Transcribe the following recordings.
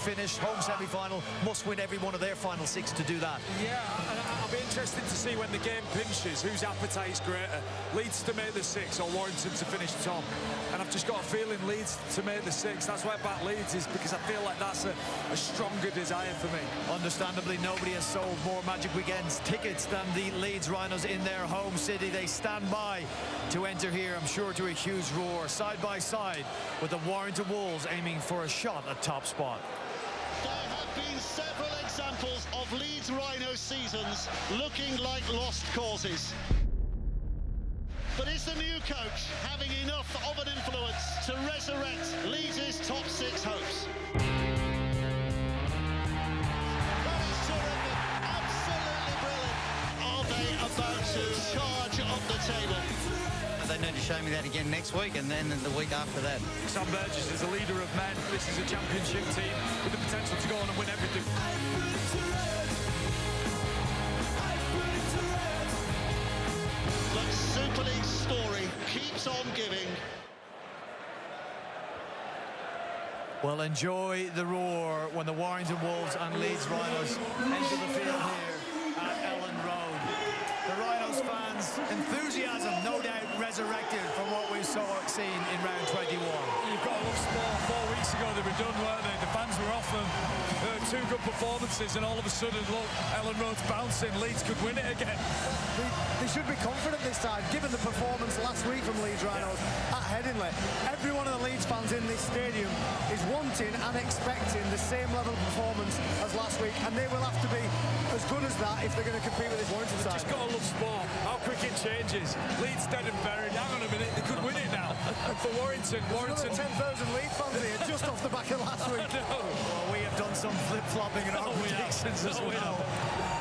finish, home semi-final, must win every one of their final 6 to do that. Yeah, and I'll be interested to see when the game pinches, whose appetite's greater. Leeds to make the 6 or Warrington to finish top. And I've just got a feeling Leeds to make the 6. That's why I back Leeds, is because I feel like that's a stronger desire for me. Understandably, nobody has sold more Magic Weekends tickets than the Leeds Rhinos in their home city. They stand by to enter here, I'm sure, to a huge roar, side by side with the Warrington Wolves aiming for a shot at top spot. There have been several examples of Leeds Rhino seasons looking like lost causes. But is the new coach having enough of an influence to resurrect Leeds' top 6 hopes? That is terrific, absolutely brilliant. Are they about to charge up the table? They need to show me that again next week and then the week after that. Sam Burgess is a leader of men. This is a championship team with the potential to go on and win everything. The Super League story keeps on giving. Well, enjoy the roar when the Warrington Wolves and Leeds Rhinos enter the field here at Ellen Road. The Rhinos fans' enthusiasm, no doubt, resurrected from what we seen in round 21. You've got to love sport. 4 weeks ago they were done, weren't they? The fans were off them. 2 good performances, and all of a sudden, look, Ellen Road's bouncing. Leeds could win it again. They should be confident this time, given the performance last week from Leeds Rhinos at Headingley. Every one of the Leeds fans in this stadium is wanting and expecting the same level of performance as last week, and they will have to be as good as that if they're going to compete with this Warrington side. Just got to love sport. How quick it changes. Leeds dead and buried. Hang on a minute, they could win it now. And for Warrington, 10,000 Leeds fans here just off the back of last week. Well, we have done some flip-flopping in our predictions as well.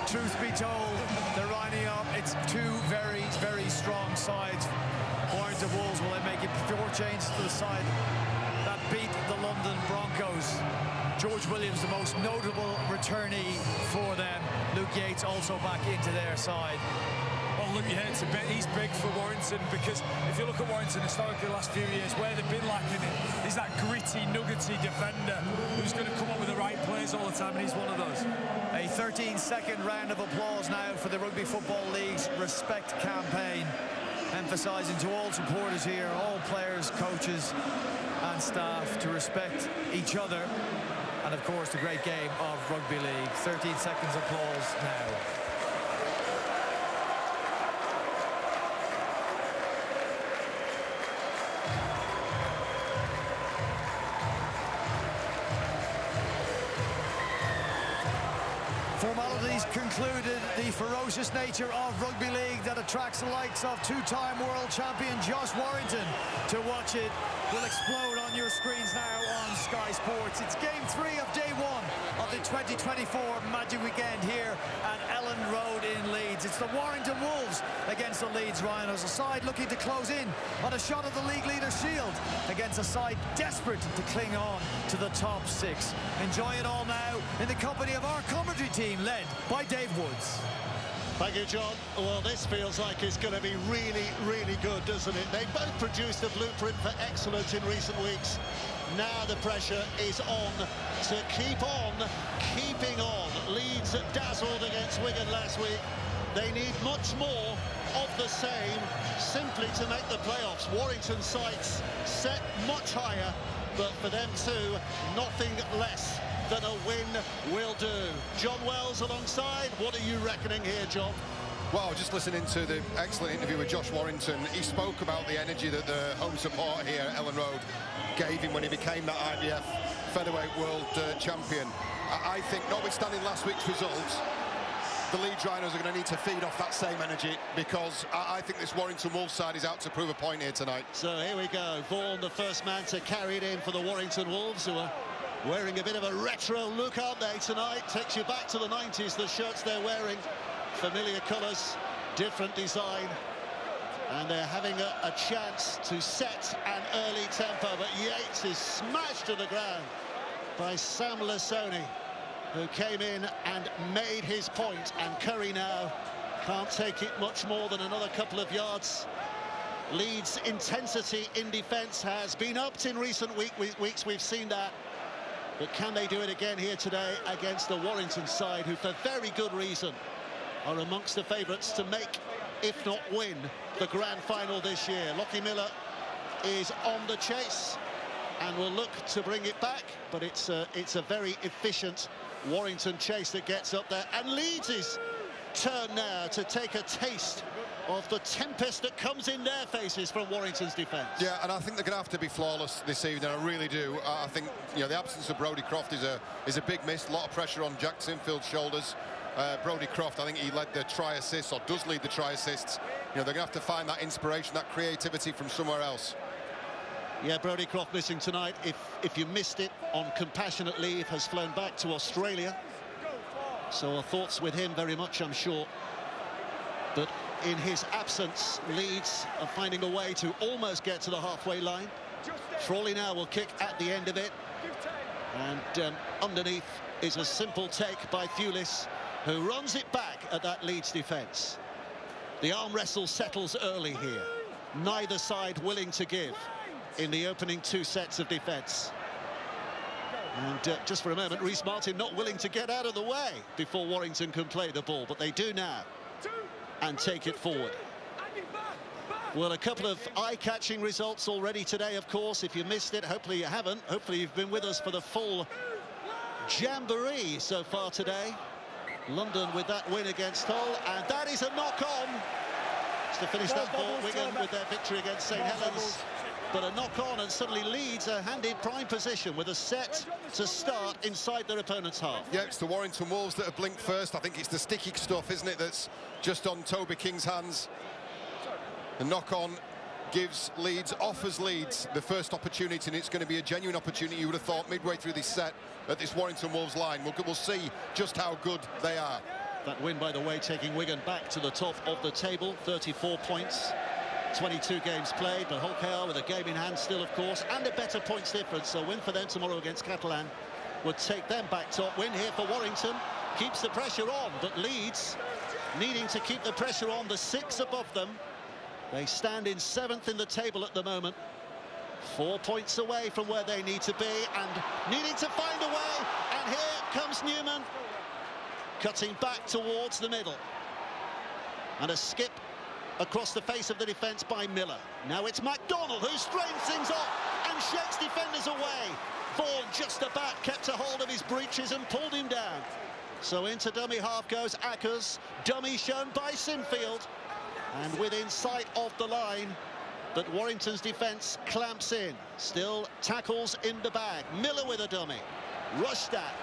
Truth be told, they're lining up. It's 2 very, very strong sides. Warrington Wolves will then make it 4 changes to the side that beat the London Broncos. George Williams, the most notable returnee for them. Luke Yates also back into their side. Well, Luke Yates, he's big for Warrington, because if you look at Warrington historically the last few years, where they've been lacking it is that gritty, nuggety defender who's going to come up with the right plays all the time, and he's one of those. A 13-second round of applause now for the Rugby Football League's Respect campaign, emphasising to all supporters here, all players, coaches and staff, to respect each other and, of course, the great game of Rugby League. 13 seconds applause now. Formalities concluded. The ferocious nature of Rugby League that attracts the likes of 2-time world champion Josh Warrington to watch it will explode on your screens now on Sky Sports. It's game 3 of day 1 of the 2024 Magic Weekend here at Ellen Road in Leeds. It's the Warrington Wolves against the Leeds Rhinos, a side looking to close in on a shot of the league leader shield against a side desperate to cling on to the top 6. Enjoy it all now in the company of our commentary team, led by Dave Woods. Thank you, John. Well, this feels like it's going to be really, really good, doesn't it? They both produced a blueprint for excellence in recent weeks. Now the pressure is on to keep on keeping on. Leeds dazzled against Wigan last week. They need much more of the same simply to make the playoffs. Warrington's sights set much higher, but for them too, nothing less than a win will do. John Wells alongside. What are you reckoning here, John? Well, just listening to the excellent interview with Josh Warrington, he spoke about the energy that the home support here at Ellen Road gave him when he became that IBF featherweight world champion. I think, notwithstanding last week's results, the Leeds Rhinos are going to need to feed off that same energy, because I think this Warrington Wolves side is out to prove a point here tonight. So here we go. Vaughan, the first man to carry it in for the Warrington Wolves, who are wearing a bit of a retro look, aren't they, tonight? Takes you back to the 90s, the shirts they're wearing. Familiar colours, different design. And they're having a chance to set an early tempo, but Yates is smashed to the ground by Sam Lasoni, who came in and made his point, and Curry now can't take it much more than another couple of yards. Leeds' intensity in defence has been upped in recent weeks. We've seen that. But can they do it again here today against the Warrington side, who for very good reason are amongst the favourites to make, if not win, the grand final this year. Lockie Miller is on the chase and will look to bring it back, but it's a very efficient Warrington chase that gets up there. And Leeds' turn now to take a taste of the tempest that comes in their faces from Warrington's defence. Yeah, and I think they're going to have to be flawless this evening. I really do. I think, you know, the absence of Brodie Croft is a big miss. A lot of pressure on Jack Sinfield's shoulders. Brodie Croft, I think he led the try assists, or does lead the try assists. You know, they're going to have to find that inspiration, that creativity from somewhere else. Yeah, Brodie Croft missing tonight. If you missed it, on compassionate leave, has flown back to Australia. So our thoughts with him very much, I'm sure. But in his absence, Leeds are finding a way to almost get to the halfway line. Frawley now will kick at the end of it. And underneath is a simple take by Thewlis, who runs it back at that Leeds defence. The arm wrestle settles early here. Neither side willing to give in the opening two sets of defence. And just for a moment, Rhys Martin not willing to get out of the way before Warrington can play the ball, but they do now and take it forward. Well, a couple of eye-catching results already today, of course. If you missed it, hopefully you haven't. Hopefully you've been with us for the full jamboree so far today. London with that win against Hull, and that is a knock-on. To finish that ball, Wigan with their victory against St Helens. But a knock-on, and suddenly Leeds are handed prime position with a set to start inside their opponent's half. Yeah, it's the Warrington Wolves that have blinked first. I think it's the sticky stuff, isn't it, that's just on Toby King's hands. The knock-on offers Leeds the first opportunity, and it's going to be a genuine opportunity, you would have thought, midway through this set at this Warrington Wolves line. We'll see just how good they are. That win, by the way, taking Wigan back to the top of the table, 34 points. 22 games played, but Hull KR with a game in hand still, of course, and a better points difference. So win for them tomorrow against Catalan would take them back top. Win here for Warrington keeps the pressure on, but Leeds needing to keep the pressure on. The 6 above them, they stand in 7th in the table at the moment, 4 points away from where they need to be and needing to find a way. And here comes Newman, cutting back towards the middle, and a skip across the face of the defence by Miller. Now it's MacDonald who strains things off and shakes defenders away. Vaughan just about kept a hold of his breeches and pulled him down. So into dummy half goes Ackers, dummy shown by Sinfield, and within sight of the line. But Warrington's defence clamps in. Still tackles in the bag. Miller with a dummy. Rushed at.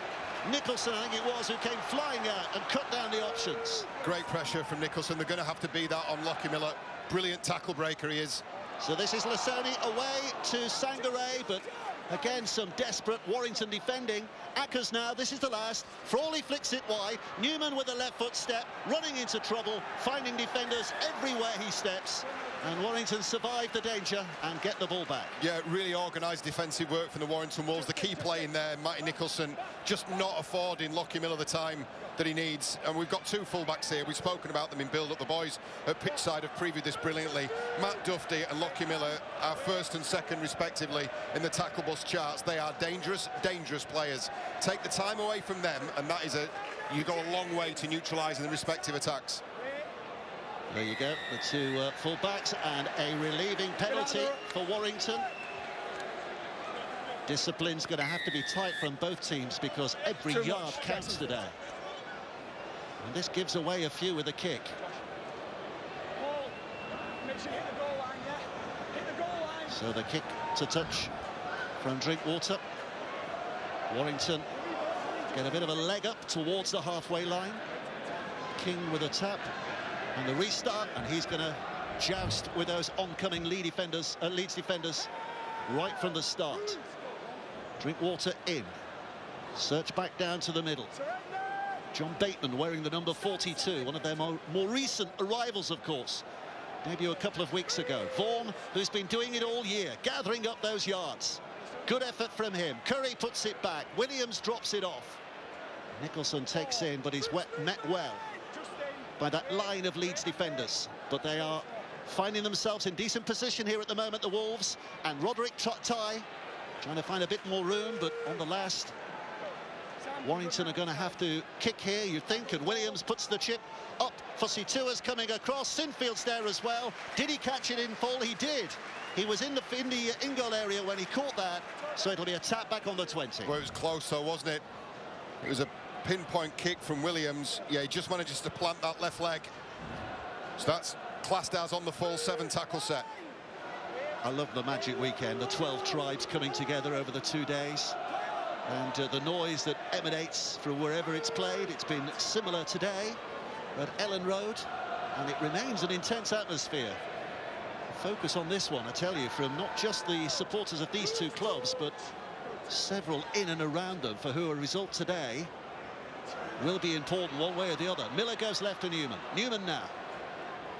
Nicholson, I think it was, who came flying out and cut down the options. Great pressure from Nicholson. They're going to have to be that on Lockie Miller. Brilliant tackle breaker he is. So this is Lasoni away to Sangaré, but again some desperate Warrington defending. Ackers now, this is the last. Frawley flicks it wide. Newman with a left foot step, running into trouble, finding defenders everywhere he steps. And Warrington survive the danger and get the ball back. Yeah, really organised defensive work from the Warrington Wolves. The key play in there, Matty Nicholson, just not affording Lockie Miller the time that he needs. And we've got 2 fullbacks here. We've spoken about them in build-up. The boys at pitchside have previewed this brilliantly. Matt Duffy and Lockie Miller are 1st and 2nd, respectively, in the tackle bus charts. They are dangerous, dangerous players. Take the time away from them, and that is you go a long way to neutralising the respective attacks. There you go, the 2 full-backs, and a relieving penalty for Warrington. Discipline's going to have to be tight from both teams because every yard counts today. And this gives away a few with a kick. So the kick to touch from Drinkwater. Warrington get a bit of a leg up towards the halfway line. King with a tap. And the restart, and he's going to joust with those oncoming Leeds defenders right from the start. Drinkwater in. Search back down to the middle. John Bateman wearing the number 42, one of their more recent arrivals, of course. Debut a couple of weeks ago. Vaughan, who's been doing it all year, gathering up those yards. Good effort from him. Curry puts it back. Williams drops it off. Nicholson takes in, but he's met well by that line of Leeds defenders. But they are finding themselves in decent position here at the moment, the Wolves. And Roderick Tye trying to find a bit more room, but on the last Warrington are going to have to kick here, you think, and Williams puts the chip up. Fusitua's coming across. Sinfield's there as well. Did he catch it in full? He did. He was in the in-goal area when he caught that, so it'll be a tap back on the 20. Well, it was close, though, wasn't it? It was a pinpoint kick from Williams. Yeah, he just manages to plant that left leg. So that's classed as on the full 7 tackle set. I love the Magic Weekend, the 12 tribes coming together over the 2 days. And the noise that emanates from wherever it's played, it's been similar today at Ellen Road, and it remains an intense atmosphere. Focus on this one, I tell you, from not just the supporters of these two clubs, but several in and around them, for who a result today will be important one way or the other. Miller goes left to Newman. Newman now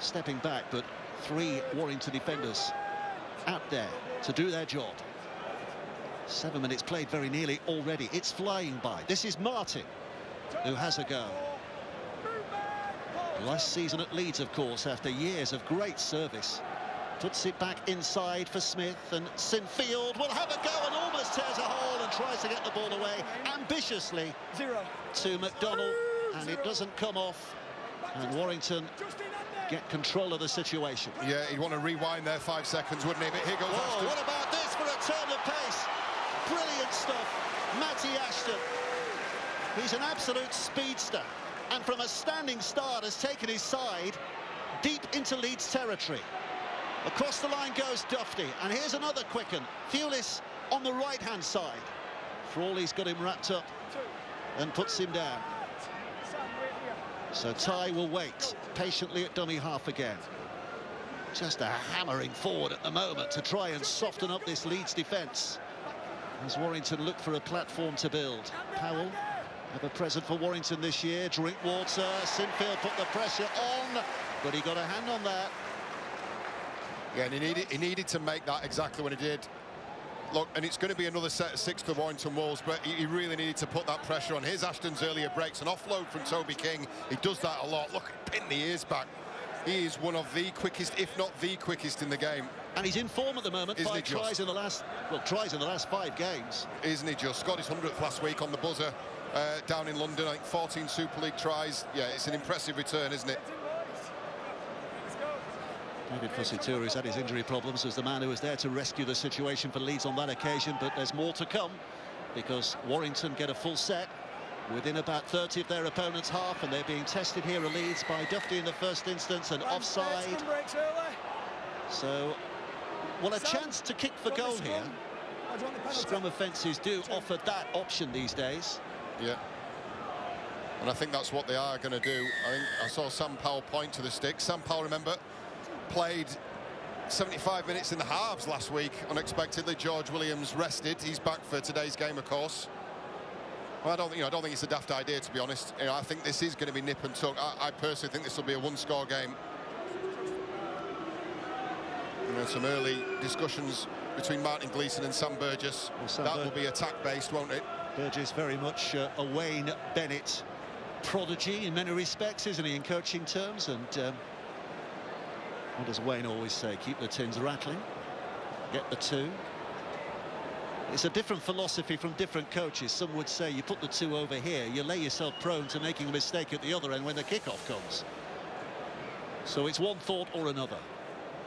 stepping back, but 3 Warrington defenders out there to do their job. 7 minutes played very nearly already. It's flying by. This is Martin who has a go. Last season at Leeds, of course, after years of great service. Puts it back inside for Smith, and Sinfield will have a go and almost tears a hole and tries to get the ball away ambitiously to McDonnell, and it doesn't come off, and Warrington get control of the situation. Yeah, he'd want to rewind there 5 seconds, wouldn't he? But here goes Ashton. What about this for a turn of pace? Brilliant stuff, Matty Ashton. He's an absolute speedster, and from a standing start has taken his side deep into Leeds territory. Across the line goes Dufty, and here's another quicken. Thewlis on the right-hand side. Frawley's got him wrapped up and puts him down. So Ty will wait patiently at dummy half again. Just a hammering forward at the moment to try and soften up this Leeds defence, as Warrington look for a platform to build. Powell, ever present for Warrington this year. Drinkwater, Sinfield put the pressure on, but he got a hand on that. Yeah, and he needed to make that exactly what he did. Look, and it's going to be another set of 6 to Warrington Wolves, but he really needed to put that pressure on. Here's Ashton's earlier breaks, an offload from Toby King. He does that a lot. Look, pin the ears back. He is one of the quickest, if not the quickest in the game. And he's in form at the moment. 5 tries in the last 5 games. Isn't he just? Scored his 100th last week on the buzzer down in London. I think 14 Super League tries. Yeah, it's an impressive return, isn't it? David Fusitu'a, who's had his injury problems, was the man who was there to rescue the situation for Leeds on that occasion, but there's more to come, because Warrington get a full set within about 30 of their opponent's half, and they're being tested here at Leeds by Dufty in the first instance, and offside. So, well, a chance to kick for goal here. Scrum offences do offer that option these days. Yeah. And I think that's what they are going to do. I think I saw Sam Powell point to the stick. Sam Powell, remember, played 75 minutes in the halves last week unexpectedly. George Williams rested. He's back for today's game, of course. Well, I don't think it's a daft idea, to be honest. I think this is going to be nip and tuck. I personally think this will be a 1-score game. Some early discussions between Martin Gleeson and Sam Burgess. That will be attack-based, won't it? Burgess very much a Wayne Bennett prodigy in many respects, isn't he, in coaching terms? And what does Wayne always say? Keep the tins rattling, get the 2. It's a different philosophy from different coaches. Some would say you put the 2 over here, you lay yourself prone to making a mistake at the other end when the kickoff comes. So it's one thought or another.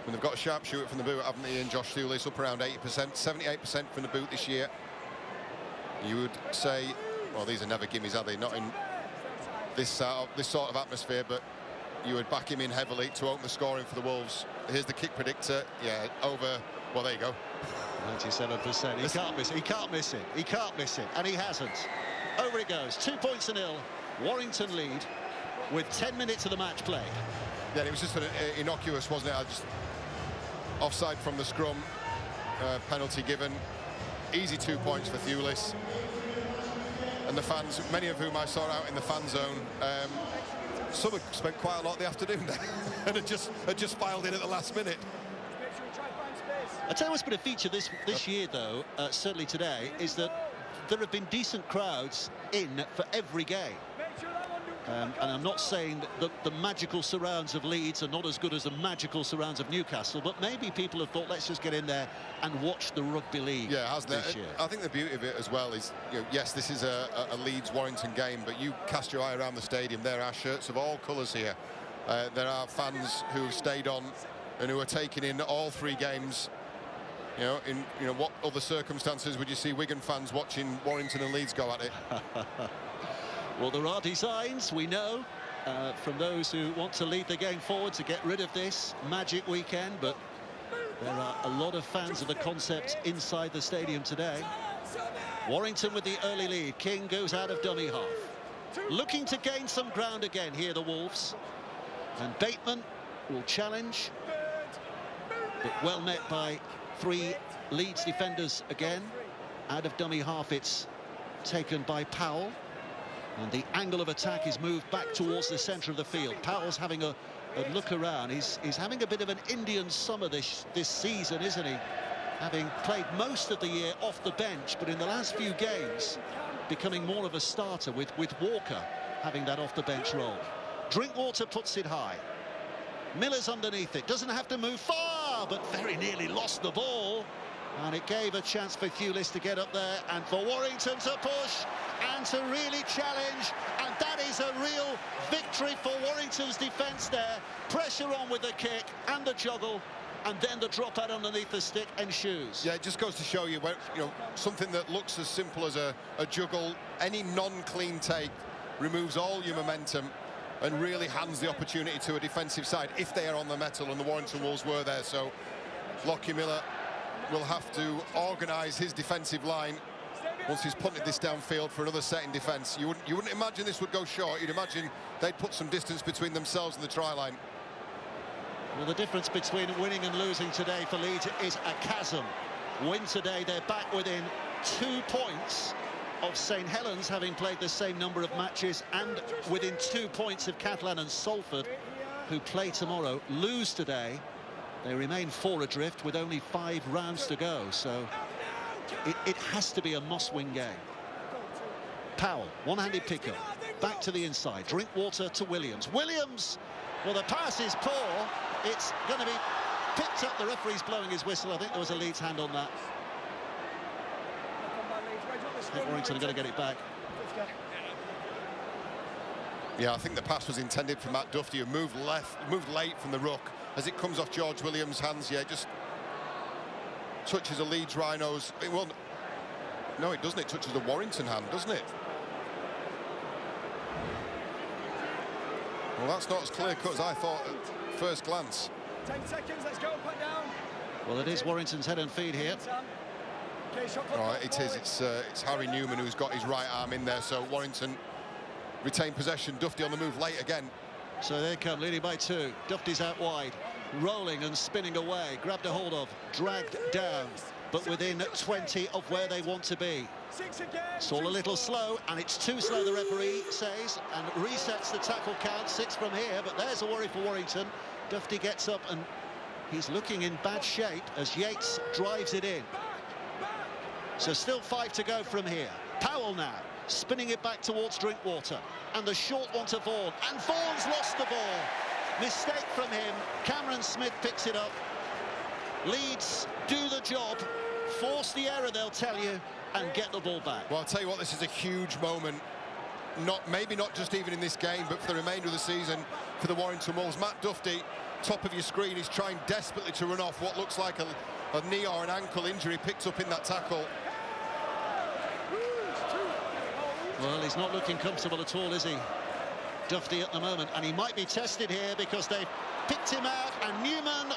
And they've got a sharpshooter from the boot, haven't they, in Josh Thewlis, up around 80%, 78% from the boot this year. You would say, well, these are never gimmies, are they? Not in this sort of atmosphere, but you would back him in heavily to open the scoring for the Wolves. Here's the kick predictor. Yeah, over. Well, there you go. 97%. He can't miss it. He can't miss it. He can't miss it. And he hasn't. Over it goes. 2-0. Warrington lead with 10 minutes of the match played. Yeah, it was just innocuous, wasn't it? Offside from the scrum. Penalty given. Easy 2 points for Thewlis. And the fans, many of whom I saw out in the fan zone, some had spent quite a lot of the afternoon there and had just filed in at the last minute. I tell you what's been a feature this year, though, certainly today, is that there have been decent crowds in for every game. And I'm not saying that the magical surrounds of Leeds are not as good as the magical surrounds of Newcastle, but maybe people have thought, let's just get in there and watch the Rugby League. Yeah, hasn't it? I think the beauty of it as well is, you know, yes, this is a Leeds-Warrington game, but you cast your eye around the stadium, there are shirts of all colours here. There are fans who have stayed on and who are taking in all 3 games. You know, in what other circumstances would you see Wigan fans watching Warrington and Leeds go at it? Well, there are designs, we know, from those who want to lead the game forward to get rid of this magic weekend, but there are a lot of fans of the concept inside the stadium today. Warrington with the early lead. King goes out of dummy half. Looking to gain some ground again here, the Wolves. And Bateman will challenge, but well met by 3 Leeds defenders again. Out of dummy half, it's taken by Powell. And the angle of attack is moved back towards the centre of the field. Powell's having a look around. He's having a bit of an Indian summer this season, isn't he? Having played most of the year off the bench, but in the last few games, becoming more of a starter with Walker having that off-the-bench role. Drinkwater puts it high. Miller's underneath it. Doesn't have to move far, but very nearly lost the ball. And it gave a chance for Hewlis to get up there and for Warrington to push and to really challenge. And that is a real victory for Warrington's defence there. Pressure on with the kick and the juggle, and then the drop out underneath the stick and shoes. Yeah, it just goes to show you, something that looks as simple as a juggle, any non-clean take removes all your momentum and really hands the opportunity to a defensive side if they are on the metal, and the Warrington Wolves were there. So Lockie Miller will have to organise his defensive line once he's punted this downfield for another set in defence. You wouldn't imagine this would go short. You'd imagine they'd put some distance between themselves and the try line. Well, the difference between winning and losing today for Leeds is a chasm. Win today, they're back within 2 points of St Helens, having played the same number of matches, and within 2 points of Catalan and Salford, who play tomorrow. Lose today, they remain 4 adrift with only 5 rounds to go, so it has to be a must-win game. Powell, one-handed pickup, back to the inside. Drinkwater to Williams. Williams, well, the pass is poor. It's going to be picked up. The referee's blowing his whistle. I think there was a Leeds hand on that. I think Warrington are going to get it back. Yeah, I think the pass was intended for Matt Duffy, who moved late from the ruck. As it comes off George Williams' hands, yeah, just touches a Leeds Rhinos. Well, no, it doesn't. It touches the Warrington hand, doesn't it? Well, that's not as clear-cut as I thought at first glance. 10 seconds, let's go, put down. Well, it is Warrington's head and feet here. Right, it is. It's Harry Newman who's got his right arm in there, so Warrington retain possession. Duffy on the move late again. So they come, leading by 2. Duffy's out wide, rolling and spinning away, grabbed a hold of, dragged down, but within 20 of where they want to be. It's all a little slow, and it's too slow, the referee says, and resets the tackle count. 6 from here, but there's a worry for Warrington. Duffy gets up, and he's looking in bad shape as Yates drives it in. So still 5 to go from here. Powell now, spinning it back towards Drinkwater, and the short one to Vaughan, and Vaughan's lost the ball. Mistake from him. Cameron Smith picks it up. Leeds do the job, force the error, they'll tell you, and get the ball back. Well, I'll tell you what, this is a huge moment. Maybe not just even in this game, but for the remainder of the season for the Warrington Wolves. Matt Duffy, top of your screen, is trying desperately to run off what looks like a knee or an ankle injury picked up in that tackle. Well, he's not looking comfortable at all, is he? Duffy at the moment, and he might be tested here because they've picked him out, and Newman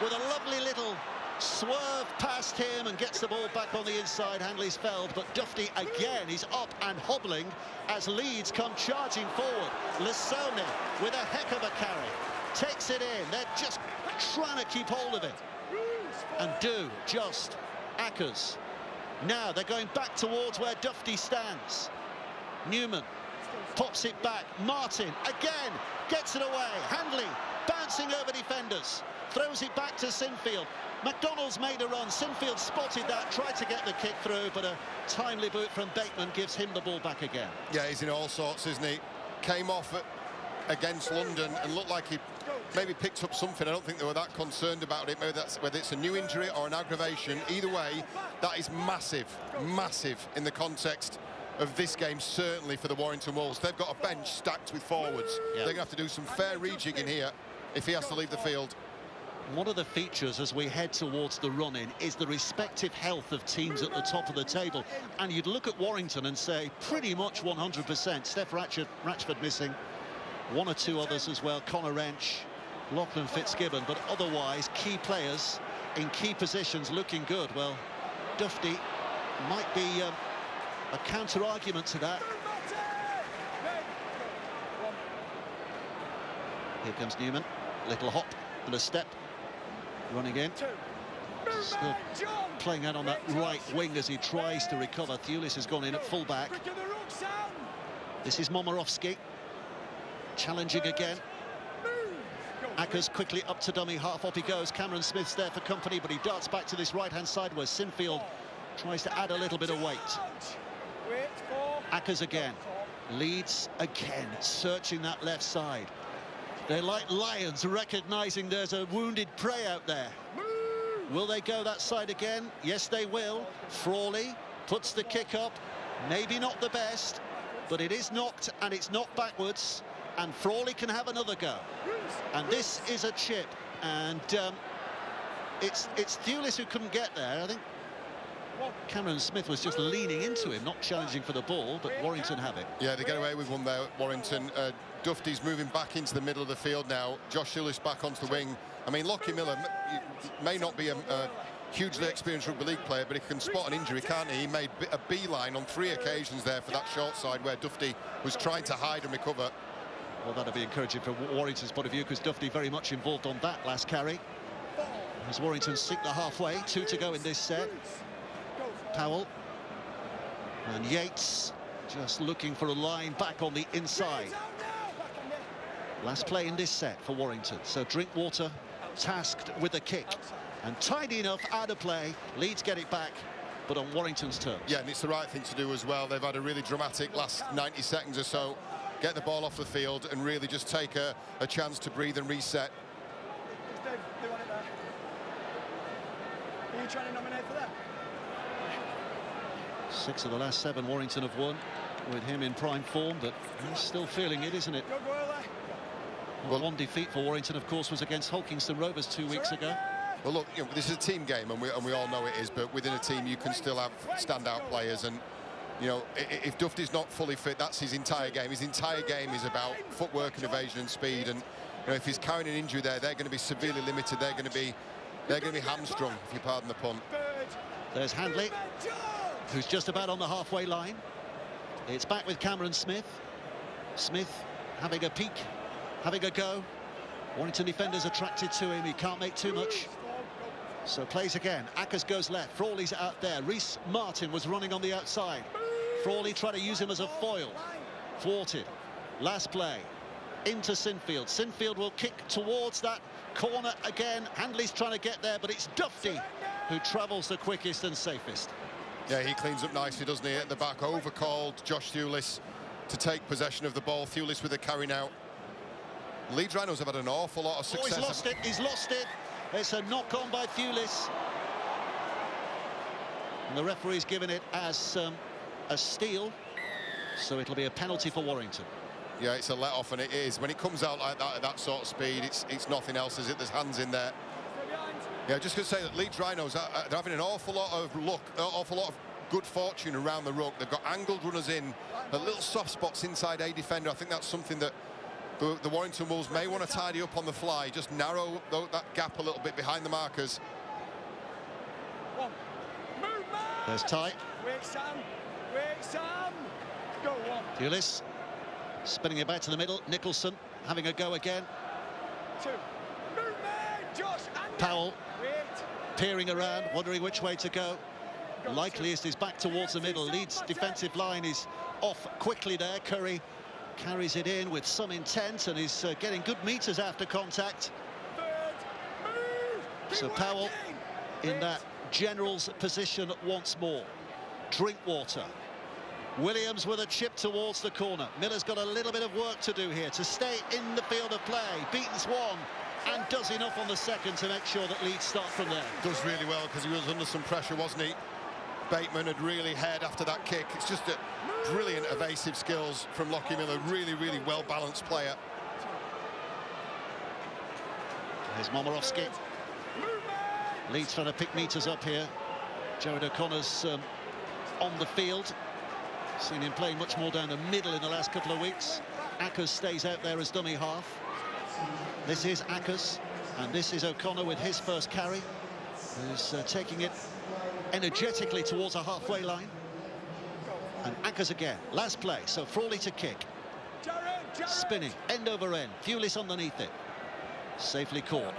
with a lovely little swerve past him and gets the ball back on the inside. Hanley's felled, but Duffy again is up and hobbling as Leeds come charging forward. Lissone with a heck of a carry, takes it in. They're just trying to keep hold of it, and Ackers. Now they're going back towards where Duffy stands. Newman pops it back. Martin again gets it away. Handley bouncing over defenders, throws it back to Sinfield. McDonald's made a run. Sinfield spotted that, tried to get the kick through, but a timely boot from Bateman gives him the ball back again. Yeah, he's in all sorts, isn't he? came off against London and looked like he maybe picked up something. I don't think they were that concerned about it. Maybe that's whether it's a new injury or an aggravation. Either way, that is massive, massive in the context of this game, certainly for the Warrington Wolves. They've got a bench stacked with forwards. They're going to have to do some fair rejigging here if he has to leave the field. One of the features as we head towards the run-in is the respective health of teams at the top of the table. And you'd look at Warrington and say pretty much 100%. Steph Ratchford missing. One or two others as well. Connor Wrench, Lachlan Fitzgibbon. But otherwise, key players in key positions looking good. Well, Dufty might be a counter-argument to that. Here comes Newman. Little hop and a step. Running in. Still playing out on that right wing as he tries to recover. Thulis has gone in at full-back. This is Momirovski. Challenging again. Ackers quickly up to dummy. Half up he goes. Cameron Smith's there for company, but he darts back to this right-hand side where Sinfield tries to add a little bit of weight. Ackers again. Leeds again, searching that left side. They're like lions, recognising there's a wounded prey out there. Will they go that side again? Yes, they will. Frawley puts the kick up. Maybe not the best, but it is knocked, and it's knocked backwards. And Frawley can have another go. And this is a chip. And it's Thulis who couldn't get there. I think Cameron Smith was just leaning into him, not challenging for the ball, but Warrington have it. Yeah, they get away with one there, Warrington. Dufty's moving back into the middle of the field now. Josh Thulis back onto the wing. I mean, Lockie Miller may not be a hugely experienced rugby league player, but he can spot an injury, can't he? He made a beeline on 3 occasions there for that short side where Dufty was trying to hide and recover. Well, that'll be encouraging from Warrington's point of view, because Dufty very much involved on that last carry. As Warrington sink the halfway, 2 to go in this set. Powell and Yates just looking for a line back on the inside. Last play in this set for Warrington. So Drinkwater tasked with a kick and tidy enough out of play. Leeds get it back, but on Warrington's terms. Yeah, and it's the right thing to do as well. They've had a really dramatic last 90 seconds or so. Get the ball off the field and really just take a chance to breathe and reset. Are you trying to nominate for that? 6 of the last 7 Warrington have won, with him in prime form, but he's still feeling it, isn't it? Well, one defeat for Warrington, of course, was against Hulkingston Rovers 2 weeks ago. Well, look, you know, this is a team game, and we all know it is, but within a team you can still have standout players, and you know, if Dufty's not fully fit, that's his entire game. His entire game is about footwork and evasion and speed, and you know, if he's carrying an injury there, they're going to be severely limited. They're going to be hamstrung, if you pardon the pun. There's Handley, who's just about on the halfway line. It's back with Cameron Smith. Smith having a peek, having a go. Warrington defenders attracted to him. He can't make too much. So plays again. Ackers goes left. Frawley's out there. Reece Martin was running on the outside. Frawley tried to use him as a foil. Thwarted. Last play. Into Sinfield. Sinfield will kick towards that corner again. Handley's trying to get there, but it's Dufty who travels the quickest and safest. Yeah, he cleans up nicely, doesn't he? At the back, overcalled Josh Thulis to take possession of the ball. Thulis with the carry now. Leeds Rhinos have had an awful lot of success. Oh, he's lost it. He's lost it. It's a knock-on by Thulis. And the referee's given it as a steal, so it'll be a penalty for Warrington. Yeah, it's a let-off, and it is. When it comes out like that at that sort of speed, it's nothing else, is it? There's hands in there. Yeah, just going to say that Leeds Rhinos, they're having an awful lot of luck, an awful lot of good fortune around the ruck. They've got angled runners in, the little soft spots inside a defender. I think that's something that the Warrington Wolves may want to tidy up on the fly, just narrow that gap a little bit behind the markers. There's Ty. Wait, Sam. Wait, Sam. Go on. Thulis spinning it back to the middle. Nicholson having a go again. 2. Movement, Josh. Powell peering around, wondering which way to go. Likeliest is back towards the middle. Leeds defensive line is off quickly there. Curry carries it in with some intent and is getting good meters after contact. So Powell in that general's position once more. Drinkwater Williams with a chip towards the corner. Miller's got a little bit of work to do here to stay in the field of play. Beatens one and does enough on the second to make sure that Leeds start from there. Does really well because he was under some pressure, wasn't he? Bateman had really had after that kick. It's just a brilliant evasive skills from Lockie Miller. Really, really well-balanced player. Here's Momorowski. Leeds trying to pick meters up here. Jared O'Connor's on the field. Seen him playing much more down the middle in the last couple of weeks. Ackers stays out there as dummy half. This is Ackers, and this is O'Connor with his first carry, who's taking it energetically towards a halfway line. And Ackers again, last play, so Frawley to kick. Spinning, end over end, Pulis underneath it. Safely caught.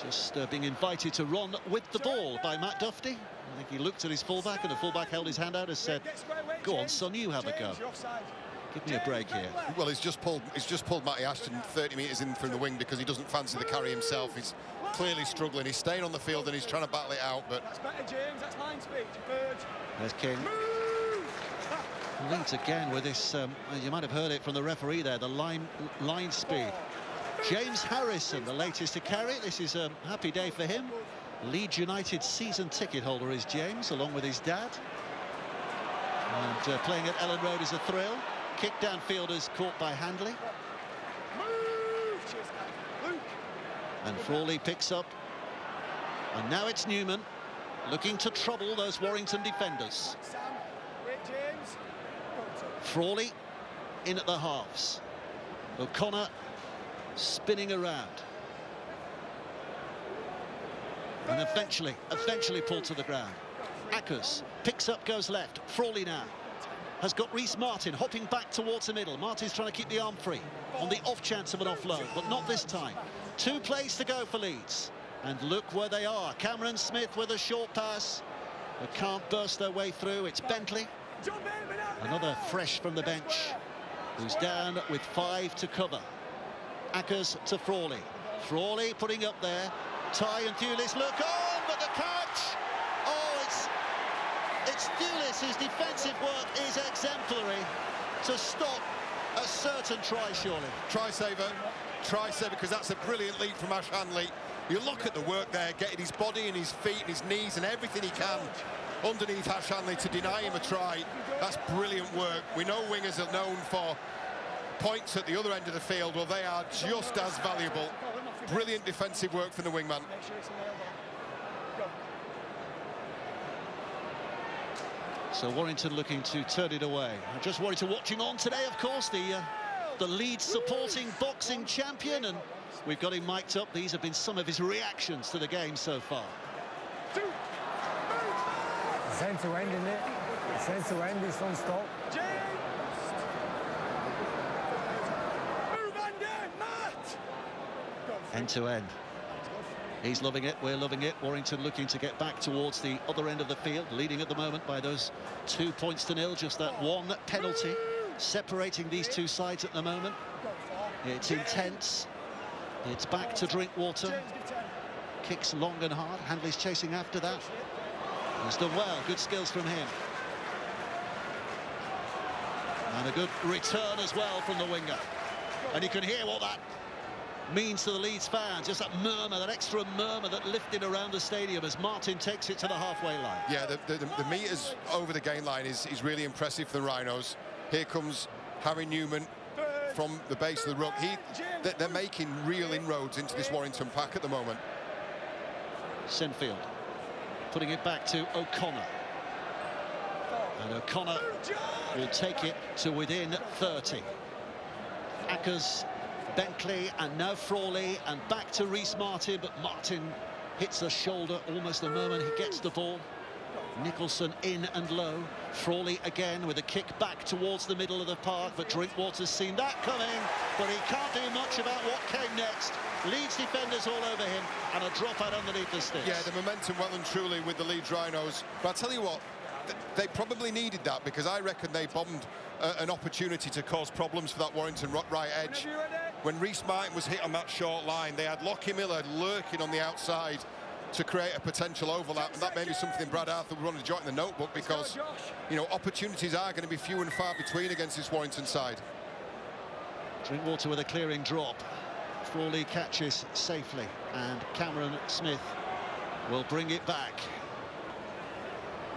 Just being invited to run with the ball by Matt Duffy. I think he looked at his fullback, and the fullback held his hand out and said, "Go on, son, you have a go. Give me a break here." Well, he's just pulled Matty Ashton 30 metres in from the wing because he doesn't fancy the carry himself. He's clearly struggling. He's staying on the field and he's trying to battle it out. But that's better, James. That's line speed. There's King. Leeds again with this. You might have heard it from the referee there. The line speed. James Harrison, the latest to carry. This is a happy day for him. Leeds United season ticket holder is James, along with his dad. And playing at Ellen Road is a thrill. Kick downfield is caught by Handley. And Frawley picks up. And now it's Newman looking to trouble those Warrington defenders. Frawley in at the halves. O'Connor spinning around. And eventually pulled to the ground. Ackers picks up, goes left. Frawley now has got Reece Martin hopping back towards the middle. Martin's trying to keep the arm free on the off chance of an offload, but not this time. 2 plays to go for Leeds. And look where they are. Cameron Smith with a short pass. They can't burst their way through. It's Bentley. Another fresh from the bench, who's down with 5 to cover. Ackers to Frawley. Frawley putting up there. Ty and Pulis look on, but the catch! Oh, it's Pulis whose defensive work is exemplary to stop a certain try, surely. Try saver, because that's a brilliant leap from Ash Handley. You look at the work there, getting his body and his feet and his knees and everything he can underneath Ash Handley to deny him a try. That's brilliant work. We know wingers are known for points at the other end of the field. Well, they are just as valuable. Brilliant defensive work from the wingman. So Warrington looking to turn it away. Just Warrington watching on today, of course, the Leeds supporting boxing champion, and we've got him mic'd up. These have been some of his reactions to the game so far. It's end to end, isn't it? It's end to end, it's non-stop. End to end. He's loving it, we're loving it. Warrington looking to get back towards the other end of the field, leading at the moment by those 2 points to nil. Just that one penalty separating these two sides at the moment. It's intense. It's back to Drinkwater. Kicks long and hard. Handley's chasing after that. He's done well. Good skills from him. And a good return as well from the winger. And you can hear what that means to the Leeds fans. Just that murmur, that extra murmur that lifted around the stadium as Martin takes it to the halfway line. Yeah, the metres over the gain line is really impressive for the Rhinos. Here comes Harry Newman from the base of the ruck. They're making real inroads into this Warrington pack at the moment. Sinfield putting it back to O'Connor. And O'Connor will take it to within 30. Ackers, Bentley, and now Frawley, and back to Reece Martin, but Martin hits the shoulder almost the moment he gets the ball. Nicholson in and low. Frawley again with a kick back towards the middle of the park, but Drinkwater's seen that coming, but he can't do much about what came next. Leeds defenders all over him, and a drop out underneath the sticks. Yeah, the momentum well and truly with the Leeds Rhinos. But I'll tell you what, they probably needed that, because I reckon they bombed an opportunity to cause problems for that Warrington right edge. When Reece Martin was hit on that short line, they had Lockie Miller lurking on the outside, to create a potential overlap, and that may be something Brad Arthur would want to jot in the notebook, because, you know, opportunities are going to be few and far between against this Warrington side. Drinkwater with a clearing drop. Frawley catches safely, and Cameron Smith will bring it back,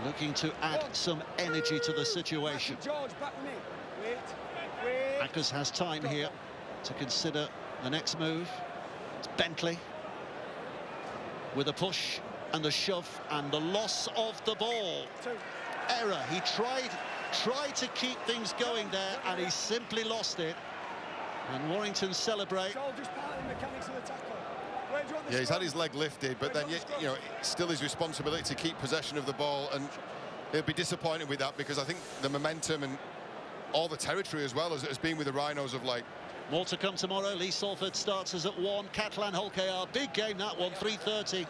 looking to add some energy to the situation. Ackers has time here to consider the next move. It's Bentley with a push and the shove and the loss of the ball. Error. He tried to keep things going there, and he simply lost it. And Warrington celebrate. Yeah, he's had his leg lifted, but then, you know, it's still his responsibility to keep possession of the ball, and he'll be disappointed with that, because I think the momentum and all the territory as well has been with the Rhinos of late. More to come tomorrow. Lee Salford starts us at 1. Catalan Hull KR, big game that one, 3:30,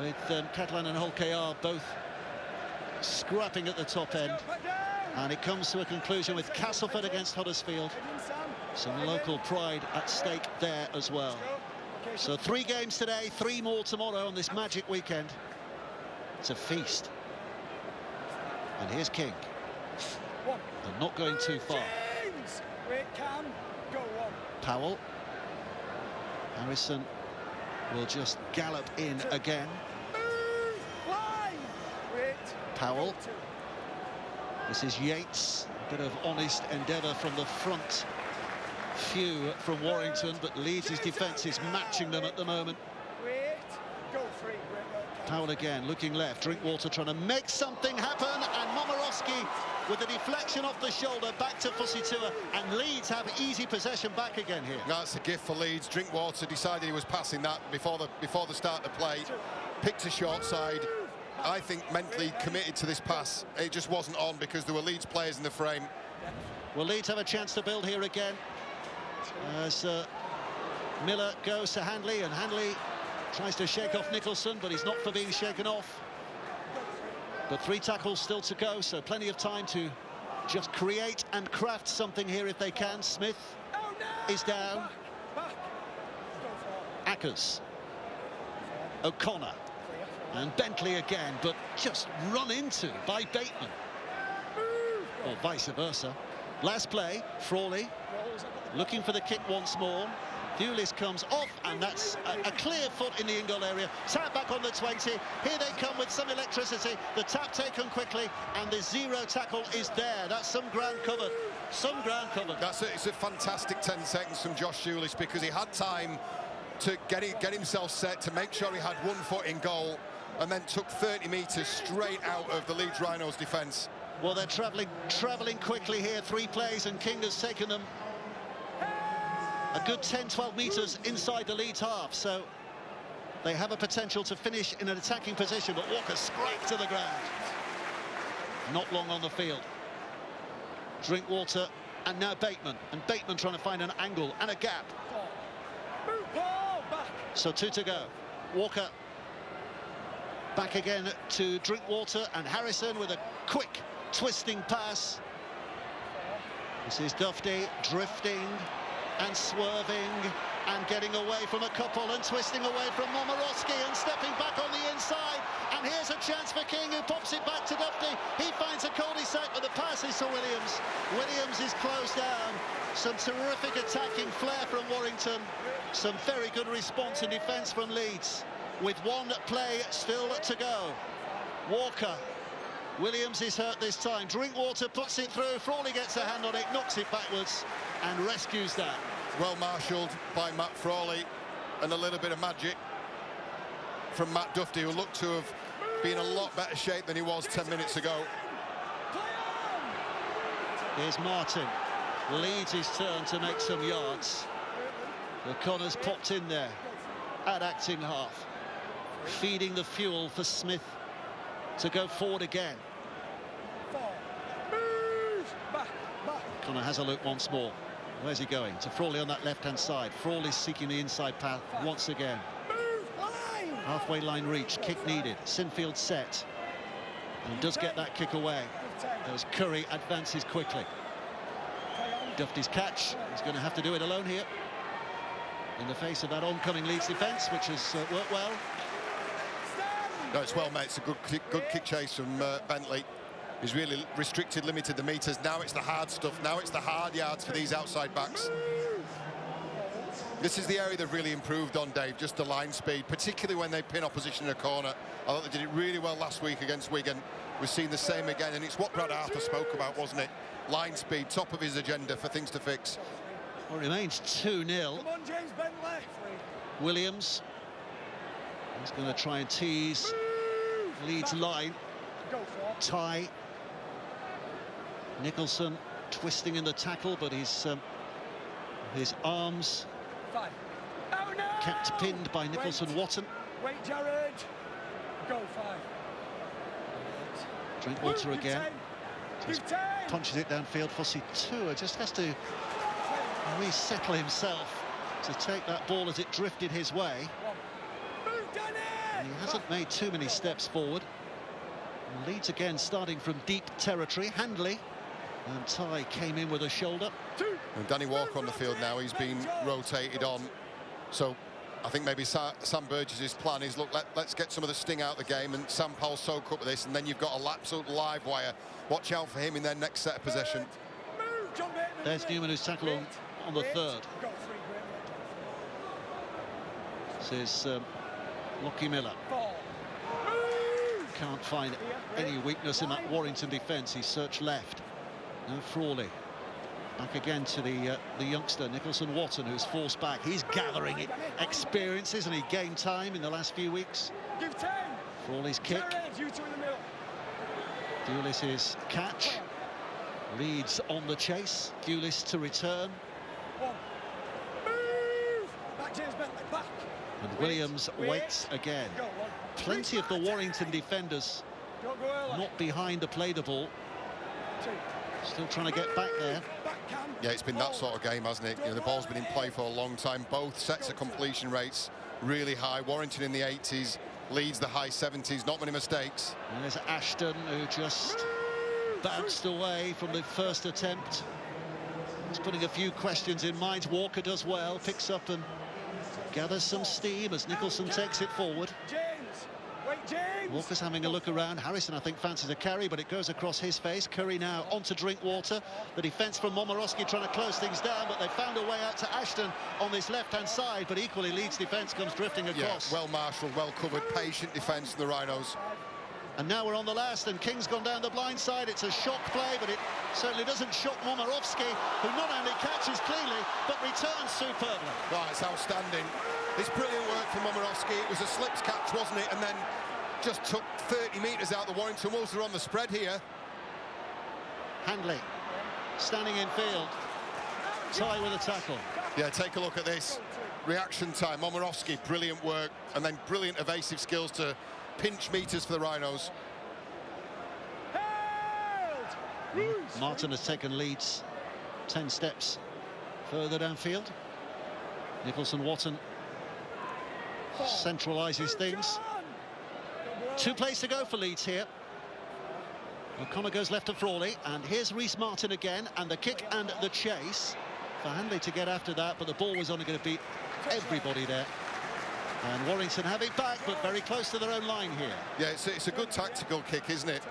with Catalan and Hull KR both scrapping at the top end, and it comes to a conclusion with Castleford against Huddersfield. Some local pride at stake there as well. So 3 games today, 3 more tomorrow on this magic weekend. It's a feast. And here's King. They're not going too far. Powell. Harrison will just gallop in again. Powell. This is Yates. A bit of honest endeavour from the front few from Warrington, but Leeds' defence is matching them at the moment. Powell again, looking left. Drinkwater trying to make something happen, and Momorowski with the deflection off the shoulder back to Fusitua, and Leeds have easy possession back again here. That's a gift for Leeds. Drinkwater decided he was passing that before the start of the play. Picked a short side. I think mentally committed to this pass. It just wasn't on because there were Leeds players in the frame. Will Leeds have a chance to build here again? As Miller goes to Handley, and Handley tries to shake off Nicholson, but he's not for being shaken off. But 3 tackles still to go, so plenty of time to just create and craft something here if they can. Smith is down. Ackers. O'Connor. And Bentley again, but just run into by Bateman. Or vice versa. Last play, Frawley looking for the kick once more. Thewlis comes off, and that's a clear foot in the in-goal area. Tap back on the 20. Here they come with some electricity. The tap taken quickly, and the 0 tackle is there. That's some ground covered. Some ground covered. That's it. It's a fantastic 10 seconds from Josh Thewlis, because he had time to get himself set, to make sure he had 1 foot in goal, and then took 30 metres straight out of the Leeds Rhinos defence. Well, they're travelling quickly here. 3 plays, and King has taken them a good 10-12 metres inside the Leeds half, so they have a potential to finish in an attacking position, but Walker scraped to the ground. Not long on the field. Drinkwater, and now Bateman, and Bateman trying to find an angle and a gap. So 2 to go. Walker back again to Drinkwater, and Harrison with a quick twisting pass. This is Dufty drifting and swerving and getting away from a couple and twisting away from Momorowski and stepping back on the inside. And here's a chance for King, who pops it back to Dufty. He finds a cul-de-sac, but the pass is to Williams. Williams is closed down. Some terrific attacking flair from Warrington. Some very good response and defence from Leeds. With 1 play still to go. Walker. Williams is hurt this time. Drinkwater puts it through. Frawley gets a hand on it, knocks it backwards, and rescues that. Well marshalled by Matt Frawley, and a little bit of magic from Matt Dufty, who looked to have been in a lot better shape than he was 10 minutes ago. Here's Martin. Leeds his turn to make some yards. O'Connor's popped in there at acting half, feeding the fuel for Smith to go forward again. O'Connor has a look once more. Where's he going? To Frawley on that left-hand side. Frawley seeking the inside path once again. Halfway line reached, kick needed. Sinfield set, and does get that kick away as Curry advances quickly. Dufty's catch. He's going to have to do it alone here in the face of that oncoming Leeds defence, which has worked well. No, it's well, mate. It's a good kick chase from Bentley. He's really restricted, limited the meters. Now it's the hard stuff. Now it's the hard yards for these outside backs. This is the area they've really improved on, Dave, just the line speed, particularly when they pin opposition in a corner. I thought they did it really well last week against Wigan. We've seen the same again, and it's what Brad Arthur spoke about, wasn't it? Line speed, top of his agenda for things to fix. Well, it remains 2-0. Come on, James Bentley. Williams. He's going to try and tease Leeds line. Go for it. Ty. Nicholson twisting in the tackle, but his arms 5. Oh, no! kept pinned by Nicholson-Watton. Wait, Jared. Go 5. Drinkwater again. Just punches it downfield. Fossey Tua just has to resettle himself to take that ball as it drifted his way. And he hasn't made too many steps forward. And Leeds again starting from deep territory. Handley and Ty came in with a shoulder. And Danny Walker on the field now. He's been rotated on. So I think maybe Sam Burgess's plan is, look, let's get some of the sting out of the game, and Sam Powell soak up with this, and then you've got a absolute live wire. Watch out for him in their next set of possession. There's Newman, who's tackled on the third. This is Lockie Miller. Can't find any weakness in that Warrington defence. He searched left. No Frawley. Back again to the youngster Nicholson-Watton, who's forced back. He's gathering experiences, and he gained time in the last few weeks. Frawley's kick. Dewlis's catch. Leeds on the chase. Dewlis to return. And Williams waits again. Plenty of the Warrington defenders not behind the play the ball. Still trying to get back there. Yeah, it's been that sort of game, hasn't it? You know, the ball's been in play for a long time. Both sets of completion rates really high. Warrington in the 80s, Leeds the high 70s. Not many mistakes. And there's Ashton, who just bounced away from the first attempt. He's putting a few questions in mind. Walker does well, picks up and gathers some steam as Nicholson takes it forward. Walker's having a look around. Harrison, I think, fancies a carry, but it goes across his face. Curry now onto Drinkwater. The defence from Momorowski trying to close things down, but they found a way out to Ashton on this left-hand side, but equally Leeds defence comes drifting across. Yeah, well marshalled, well covered, patient defence from the Rhinos. And now we're on the last, and King's gone down the blind side. It's a shock play, but it certainly doesn't shock Momorowski, who not only catches cleanly, but returns superbly. Right, it's outstanding. It's brilliant work from Momorowski. It was a slips catch, wasn't it? And then just took 30 metres out. The Warrington Wolves are on the spread here. Handley standing in field. Ty with a tackle. Yeah, take a look at this. Reaction time. Momorowski, brilliant work. And then brilliant evasive skills to pinch metres for the Rhinos. Martin has taken Leeds 10 steps further downfield. Nicholson-Watton centralises things. 2 plays to go for Leeds here. O'Connor goes left to Frawley, and here's Rhys Martin again, and the kick and the chase for Handley to get after that, but the ball was only going to beat everybody there. And Warrington have it back, but very close to their own line here. Yeah, it's a good tactical kick, isn't it?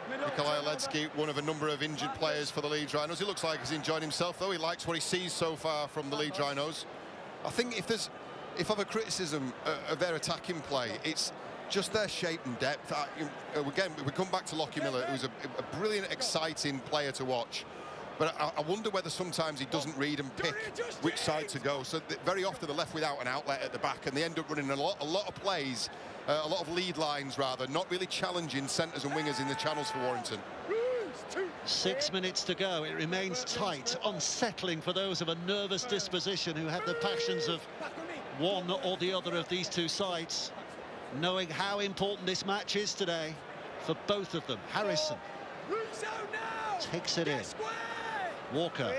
Nikolai Oledzki, one of a number of injured players for the Leeds Rhinos. He looks like he's enjoyed himself, though. He likes what he sees so far from the Leeds Rhinos. I think if I've a criticism of their attacking play, it's just their shape and depth. Again, we come back to Lockie Miller, who's a brilliant, exciting player to watch. But I wonder whether sometimes he doesn't read and pick which side to go. So very often they're left without an outlet at the back, and they end up running a lot of plays, a lot of lead lines rather, not really challenging centres and wingers in the channels for Warrington. 6 minutes to go. It remains tight, unsettling for those of a nervous disposition who have the passions of one or the other of these two sides, knowing how important this match is today for both of them. Harrison takes it in. Walker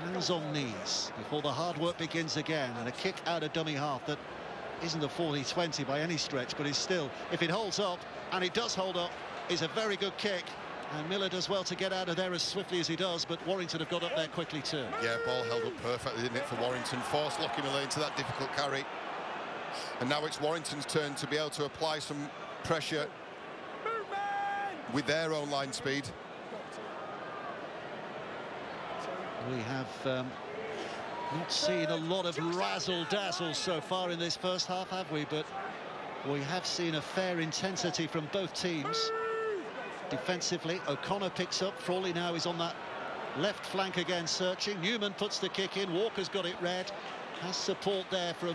hands on knees before the hard work begins again, and a kick out of dummy half that isn't a 40-20 by any stretch, but is still, if it holds up, and it does hold up, is a very good kick. And Miller does well to get out of there as swiftly as he does, but Warrington have got up there quickly too. Yeah, ball held up perfectly, didn't it, for Warrington. Forced Lockie Miller into that difficult carry. And now it's Warrington's turn to be able to apply some pressure with their own line speed. We have not seen a lot of razzle-dazzle so far in this first half, have we? But we have seen a fair intensity from both teams. Defensively, O'Connor picks up. Frawley now is on that left flank again, searching. Newman puts the kick in. Walker's got it read. Has support there from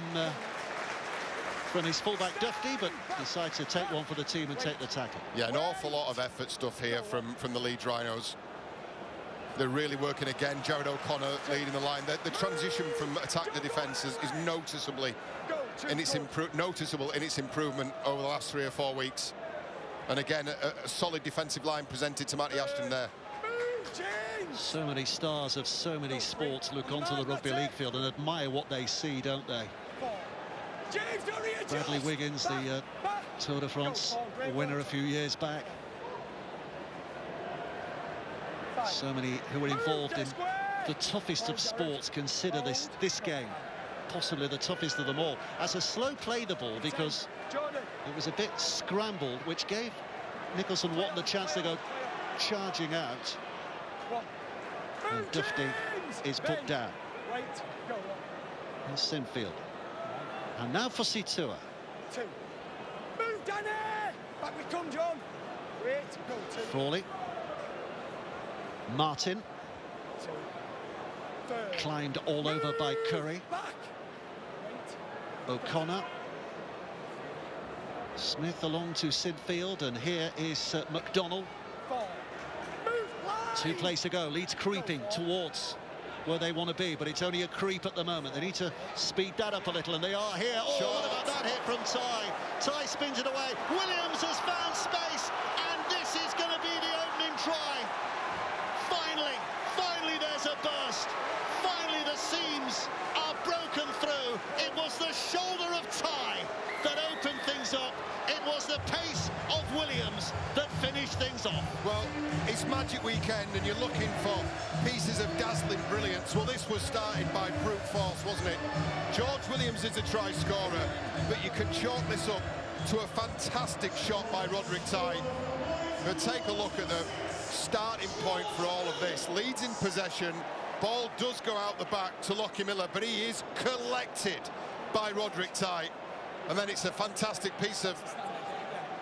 his fullback Duffy, but decides to take one for the team and take the tackle. Yeah, an awful lot of effort stuff here from the Leeds Rhinos. They're really working again. Jared O'Connor leading the line. The transition from attack to defence is noticeable in its improvement over the last 3 or 4 weeks. And again, a solid defensive line presented to Matty Ashton there. So many stars of so many sports look onto the rugby league field and admire what they see, don't they? Bradley Wiggins, the Tour de France winner a few years back. So many who were involved in the toughest of sports consider this game possibly the toughest of them all. As a slow play the ball, because it was a bit scrambled, which gave Nicholson Watton the chance to go charging out. And Duffy is put down. And Sinfield. And now for Situa. Move, Danny! Back we come, John. Great. Go, Frawley. Martin. Climbed all over by Curry. O'Connor. Smith along to Sinfield, and here is McDonnell. 2 plays to go. Leeds creeping towards where they want to be, but it's only a creep at the moment. They need to speed that up a little, and they are here. Oh, what about that hit from Ty? Ty spins it away. Williams has found space, and this is going to be the opening try. Finally there's a burst. Finally the seams are broken through. It was the shoulder of Ty that opened things up. It was the pace of Williams that finished things off. Well, it's Magic Weekend and you're looking for pieces of dazzling brilliance. Well, this was started by brute force, wasn't it? George Williams is a try scorer, but you can chalk this up to a fantastic shot by Roderick Ty. But take a look at the starting point for all of this. Leeds in possession. Ball does go out the back to Lockie Miller, but he is collected by Roderick Ty. And then it's a fantastic piece of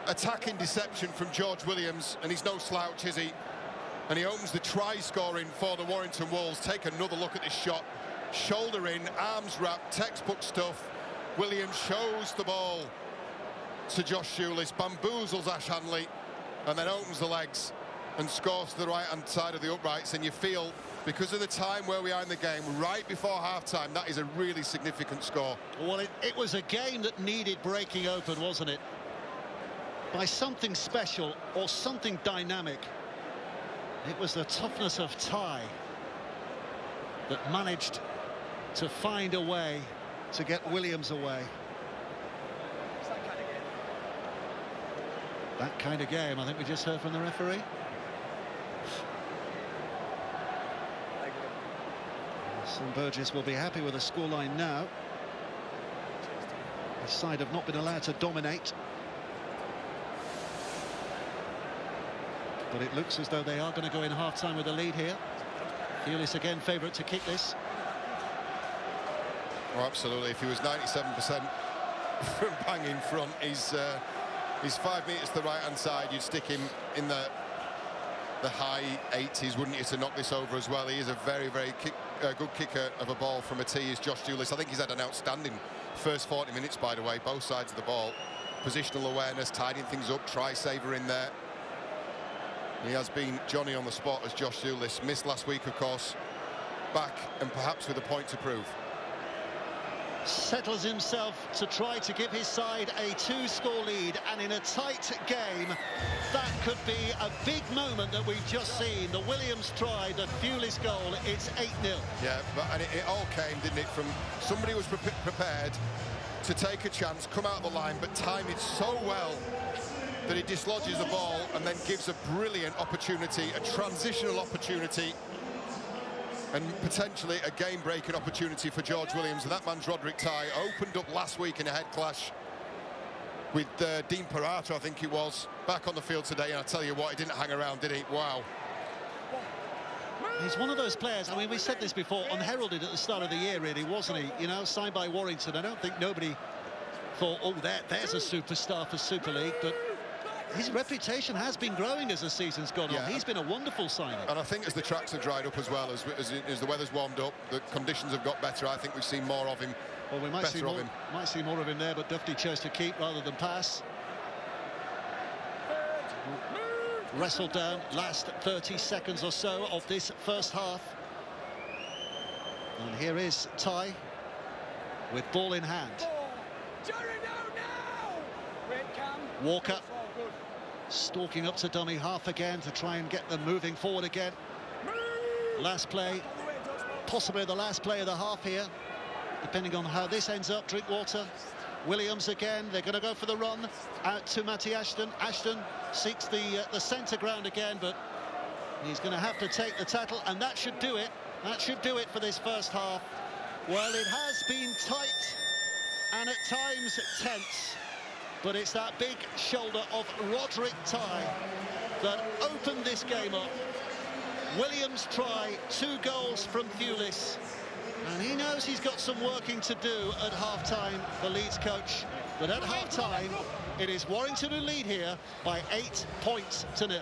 attacking deception from George Williams, and he's no slouch, is he? And he opens the try scoring for the Warrington Wolves. Take another look at this shot. Shoulder in, arms wrapped, textbook stuff. Williams shows the ball to Josh Shoeless, bamboozles Ash Hanley, and then opens the legs and scores to the right-hand side of the uprights. And you feel, because of the time where we are in the game, right before half-time, that is a really significant score. Well, it was a game that needed breaking open, wasn't it? By something special or something dynamic. It was the toughness of Ty that managed to find a way to get Williams away. That kind of game, I think we just heard from the referee. St Burgess will be happy with the scoreline now. The side have not been allowed to dominate. But it looks as though they are going to go in half-time with a lead here. Thewlis again favourite to kick this. Oh, absolutely. If he was 97% from bang in front, he's 5 metres to the right-hand side. You'd stick him in the high 80s, wouldn't you, to knock this over as well. He is a very, very good kicker of a ball from a tee, is Josh Thewlis. I think he's had an outstanding first 40 minutes, by the way, both sides of the ball. Positional awareness, tidying things up, try-saver in there. He has been Johnny on the spot as Josh Thewlis. Missed last week, of course. Back, and perhaps with a point to prove. Settles himself to try to give his side a 2-score lead, and in a tight game, that could be a big moment that we've just seen. The Williams try, the Thewlis goal, it's 8-0. Yeah, and it all came, didn't it, from somebody who was prepared to take a chance, come out of the line, but time it so well that he dislodges the ball and then gives a brilliant opportunity, a transitional opportunity, and potentially a game-breaking opportunity for George Williams. And that man's Roderick Ty, opened up last week in a head clash with Dean Parata, I think it was, back on the field today, and I tell you what, he didn't hang around, did he? Wow. He's one of those players, I mean, we said this before, unheralded at the start of the year, really, wasn't he? You know, signed by Warrington. I don't think nobody thought, oh, there's a superstar for Super League, but his reputation has been growing as the season's gone on. He's been a wonderful signing. And I think as the tracks have dried up as well, as the weather's warmed up, the conditions have got better, I think we've seen more of him. Well, we might see more of him there, but Duffy chose to keep rather than pass. Wrestled down last 30 seconds or so of this first half. And here is Ty with ball in hand. Walker stalking up to dummy half again to try and get them moving forward again. Last play, possibly the last play of the half here, depending on how this ends up. Drinkwater, Williams again, they're going to go for the run out to Matty Ashton. Ashton seeks the centre ground again, but he's going to have to take the tackle, and that should do it. That should do it for this first half. Well, it has been tight and at times tense, but it's that big shoulder of Roderick Ty that opened this game up. Williams try, 2 goals from Thewlis, and he knows he's got some working to do at half-time, the Leeds coach. But at half-time, it is Warrington who lead here by 8 points to 0.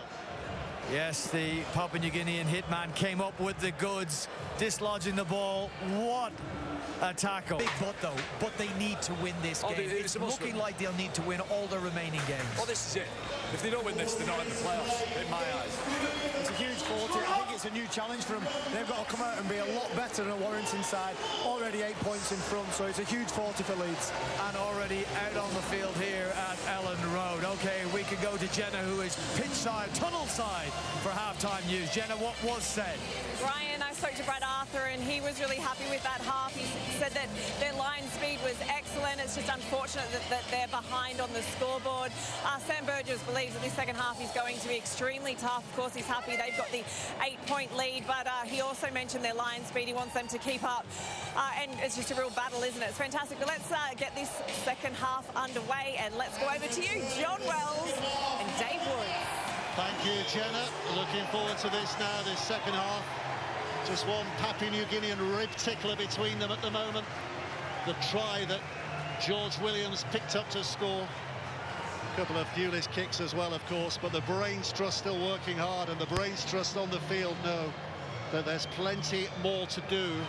Yes, the Papua New Guinean hitman came up with the goods, dislodging the ball. What a tackle. Big but though, but they need to win this game. It's looking like they'll need to win all their remaining games. Well, this is it. If they don't win this, they're not in the playoffs, in my eyes. It's a huge 40. I think it's a new challenge for them. They've got to come out and be a lot better than Warrington side. Already 8 points in front, so it's a huge 40 for Leeds. And already out on the field here at Ellen Road. Okay, we can go to Jenna, who is pitch side, tunnel side for halftime news. Jenna, what was said? Ryan, I spoke to Brad Arthur, and he was really happy with that half. He said that their line speed was excellent. It's just unfortunate that they're behind on the scoreboard. Sam Burgess believes that this second half is going to be extremely tough. Of course, he's happy they've got the 8-point lead, but he also mentioned their line speed. He wants them to keep up, and it's just a real battle, isn't it? It's fantastic. But let's get this second half underway, and let's go over to you, John Wells and Dave Woods. Thank you, Jenna. Looking forward to this now, this second half. Just one Papua New Guinean rib tickler between them at the moment. The try that George Williams picked up to score. A couple of Thewlis kicks as well, of course, but the brains trust still working hard, and the brains trust on the field know that there's plenty more to do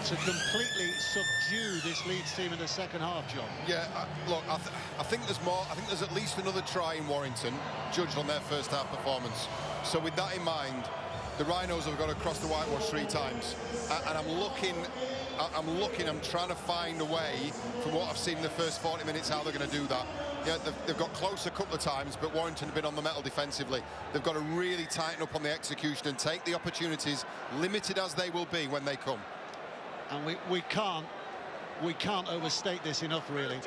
to completely subdue this Leeds team in the second half, John. Yeah, look, I think there's more. I think there's at least another try in Warrington, judged on their first half performance. So with that in mind, the Rhinos have got to cross the whitewash 3 times, and I'm trying to find a way from what I've seen in the first 40 minutes how they're going to do that. Yeah, they've got close a couple of times, but Warrington have been on the metal defensively. They've got to really tighten up on the execution and take the opportunities, limited as they will be, when they come. And we can't overstate this enough, really.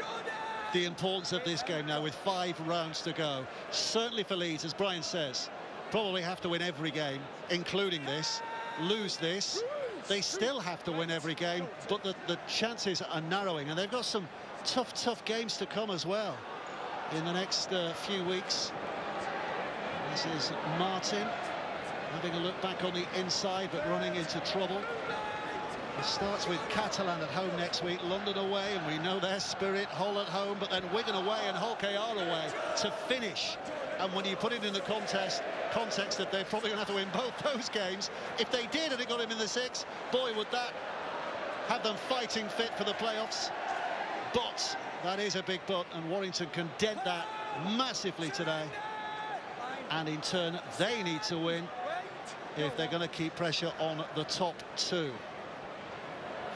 The importance of this game now with 5 rounds to go. Certainly for Leeds, as Brian says, probably have to win every game, including this. Lose this, they still have to win every game, but the chances are narrowing, and they've got some tough games to come as well in the next few weeks. This is Martin having a look back on the inside, but running into trouble. It starts with Catalan at home next week, London away, and we know their spirit. Hull at home, but then Wigan away and Hull KR away to finish. And when you put it in the context that they're probably going to have to win both those games, if they did and it got him in the 6, boy, would that have them fighting fit for the playoffs. But that is a big but, and Warrington can dent that massively today. And in turn, they need to win if they're going to keep pressure on the top 2.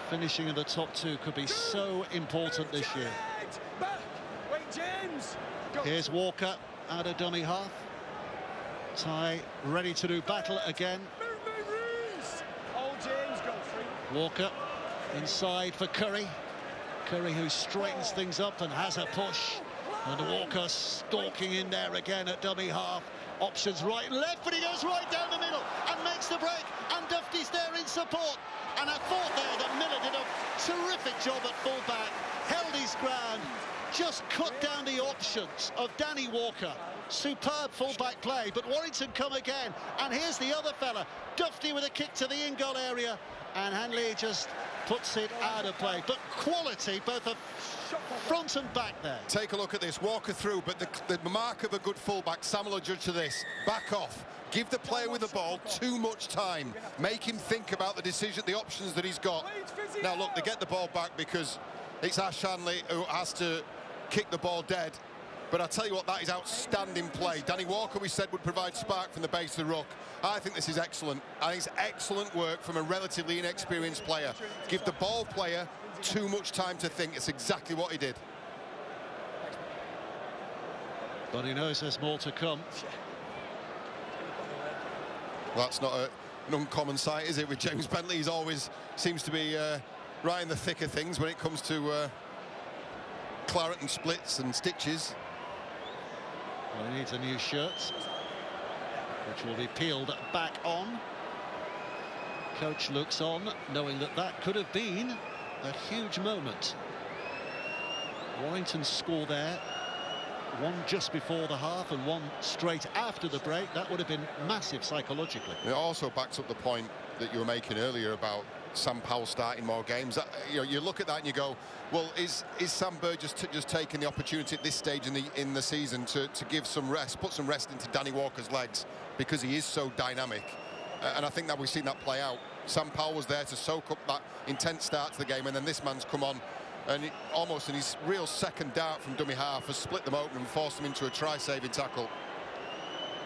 Finishing in the top 2 could be so important this year. Here's Walker out of dummy half. Ty ready to do battle again. Walker inside for Curry. Curry, who straightens things up and has a push. And Walker stalking in there again at dummy half. Options right and left, but he goes right down the middle and makes the break. And Duffy's there in support. And I thought there that Miller did a terrific job at full-back. Held his ground, just cut down the options of Danny Walker. Superb full-back play, but Warrington come again. And here's the other fella, Duffy with a kick to the in-goal area. And Hanley just puts it out of play. But quality, both of front and back there. Take a look at this. Walker through, but the mark of a good full-back, Samuel will judge to this. Back off. Give the player with the ball too much time. Make him think about the decision, the options that he's got. Now, look, they get the ball back because it's Ash Hanley who has to kick the ball dead. But I tell you what, that is outstanding play. Danny Walker, we said, would provide spark from the base of the ruck. I think this is excellent. I think it's excellent work from a relatively inexperienced player. Give the ball player too much time to think. It's exactly what he did. But he knows there's more to come. Well, that's not an uncommon sight, is it? With James Bentley, he always seems to be right in the thick of things when it comes to claret and splits and stitches. Well, he needs a new shirt, which will be peeled back on. Coach looks on, knowing that that could have been a huge moment. Warrington's score there, one just before the half and one straight after the break. That would have been massive psychologically. It also backs up the point that you were making earlier about Sam Powell starting more games. You know, you look at that and you go, well, is Sam Burgess just taking the opportunity at this stage in the season to give some rest, put some rest into Danny Walker's legs, because he is so dynamic, and I think that we've seen that play out. Sam Powell was there to soak up that intense start to the game, and then this man's come on and almost in his real second dart from dummy half has split them open and forced them into a try-saving tackle.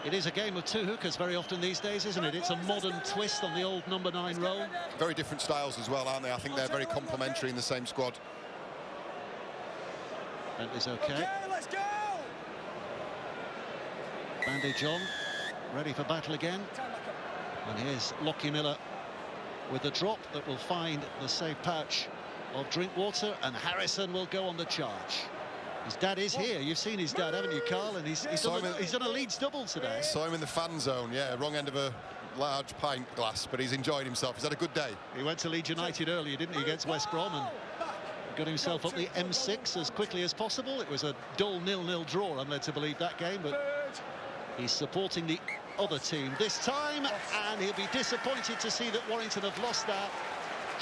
It is a game of two hookers very often these days, isn't it? It's a modern twist on the old number 9 role. Very different styles as well, aren't they? I think they're very complementary in the same squad. Bentley's okay. Let's go! Bandage on, ready for battle again. And here's Lockie Miller with the drop that will find the safe pouch of Drinkwater, and Harrison will go on the charge. His dad is here. You've seen his dad, haven't you, Carl? And he's done a Leeds double today. Saw him in the fan zone, yeah, wrong end of a large pint glass, but he's enjoyed himself. He's had a good day. He went to Leeds United earlier, didn't he, against West Brom, and got himself up the M6 as quickly as possible. It was a dull 0-0 draw, I'm led to believe, that game, but he's supporting the other team this time, and he'll be disappointed to see that Warrington have lost that.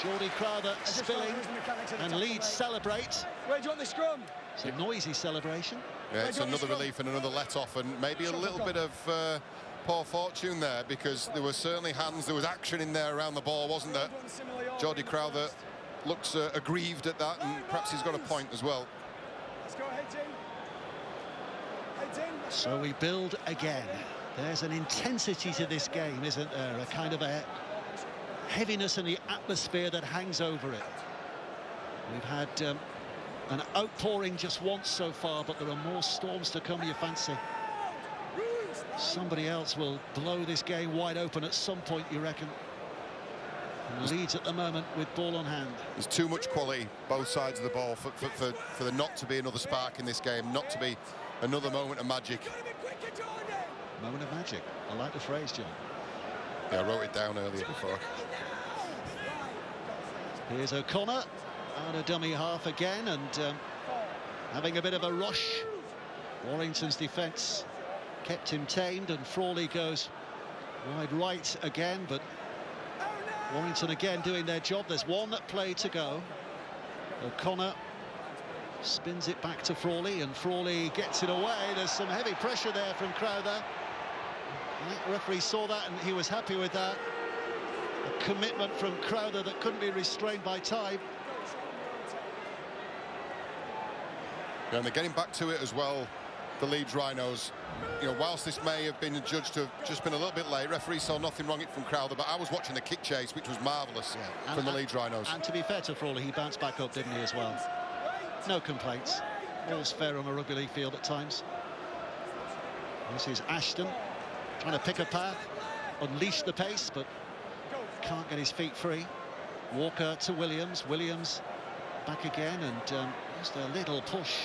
Geordie Crowther spilling, and Leeds celebrate. Where do you want the scrum? It's a noisy celebration. Yeah, it's another relief and another let-off, and maybe a little bit of poor fortune there, because there were certainly hands, there was action in there around the ball, wasn't there? Geordie Crowther looks aggrieved at that, and perhaps he's got a point as well. Let's go ahead, Tim. So we build again. There's an intensity to this game, isn't there? A kind of a heaviness in the atmosphere that hangs over it. We've had an outpouring just once so far, but there are more storms to come, you fancy. Somebody else will blow this game wide open at some point, you reckon? And Leeds at the moment with ball on hand. There's too much quality both sides of the ball for there not to be another spark in this game, not to be another moment of magic. Moment of magic. I like the phrase, John. Yeah, I wrote it down earlier before. Here's O'Connor out of dummy half again, and having a bit of a rush. Warrington's defence kept him tamed, and Frawley goes wide right again, but Warrington again doing their job. There's one play to go. O'Connor spins it back to Frawley, and Frawley gets it away. There's some heavy pressure there from Crowther. The referee saw that and he was happy with that. A commitment from Crowther that couldn't be restrained by time. Yeah, and they're getting back to it as well, the Leeds Rhinos. You know, whilst this may have been judged to have just been a little bit late, referee saw nothing wrong from Crowther, but I was watching the kick chase, which was marvellous from the Leeds Rhinos. And to be fair to Frawley, he bounced back up, didn't he, as well? No complaints. All's fair on a rugby league field at times. This is Ashton trying to pick a path, unleash the pace, but can't get his feet free. Walker to Williams. Williams back again, and just a little push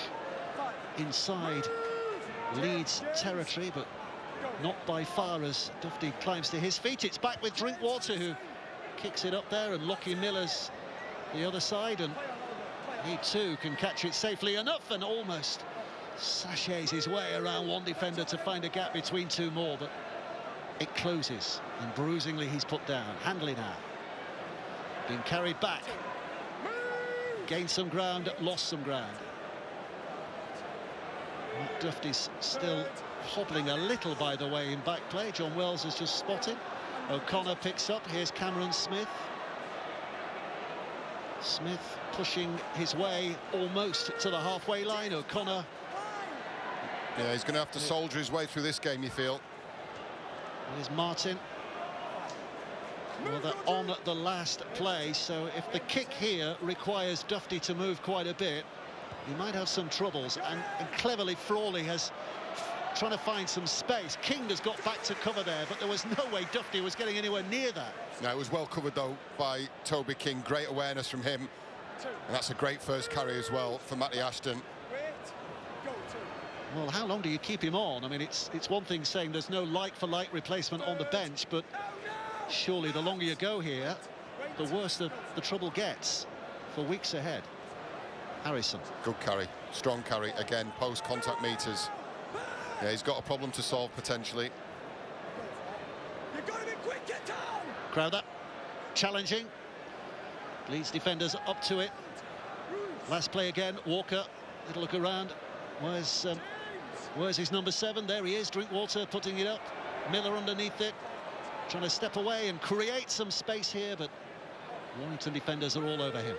inside Leeds territory, but not by far as Duffy climbs to his feet. It's back with Drinkwater, who kicks it up there, and Lockie Miller's the other side, and He too can catch it safely enough and almost sachets his way around one defender to find a gap between two more, but it closes, and bruisingly he's put down. Handley now being carried back, gained some ground, lost some ground. Mark Duffy's still hobbling a little, by the way, in back play. John Wells has just spotted. O'Connor picks up. Here's Cameron Smith. Smith pushing his way almost to the halfway line. O'Connor. Yeah, he's going to have to soldier his way through this game, you feel. Here's Martin. Well, they're on the last play, so if the kick here requires Duffy to move quite a bit, he might have some troubles. And cleverly, Frawley has trying to find some space. King has got back to cover there, but there was no way Duffy was getting anywhere near that. No, it was well covered, though, by Toby King. Great awareness from him. And that's a great first carry as well for Matty Ashton. Well, how long do you keep him on? I mean, it's one thing saying there's no like-for-like replacement on the bench, but surely the longer you go here, the worse the trouble gets for weeks ahead. Harrison. Good carry, strong carry, again, post-contact meters. Yeah, he's got a problem to solve, potentially. Crowther, challenging. Leeds defenders up to it. Last play again, Walker. Little look around. Where's his number 7? There he is, Drinkwater putting it up. Miller underneath it. Trying to step away and create some space here, but Warrington defenders are all over him.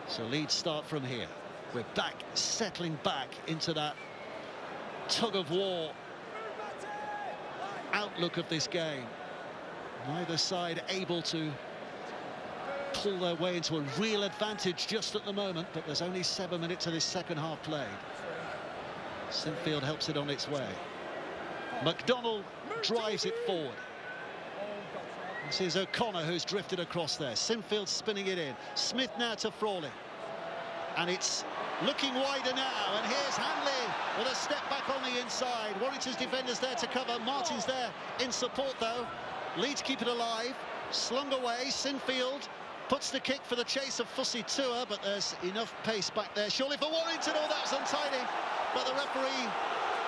So Leeds start from here. We're back, settling back into that tug-of-war outlook of this game. Neither side able to pull their way into a real advantage just at the moment, but there's only 7 minutes of this second half played. Sinfield helps it on its way. McDonnell drives it forward. This is O'Connor who's drifted across there. Sinfield spinning it in. Smith now to Frawley. And it's looking wider now, and here's Hanley with a step back on the inside. Warrington's defenders there to cover. Martin's there in support, though. Leeds keep it alive. Slung away. Sinfield puts the kick for the chase of Fussy Tour, but there's enough pace back there. Surely for Warrington. Oh, that was untidy. But the referee,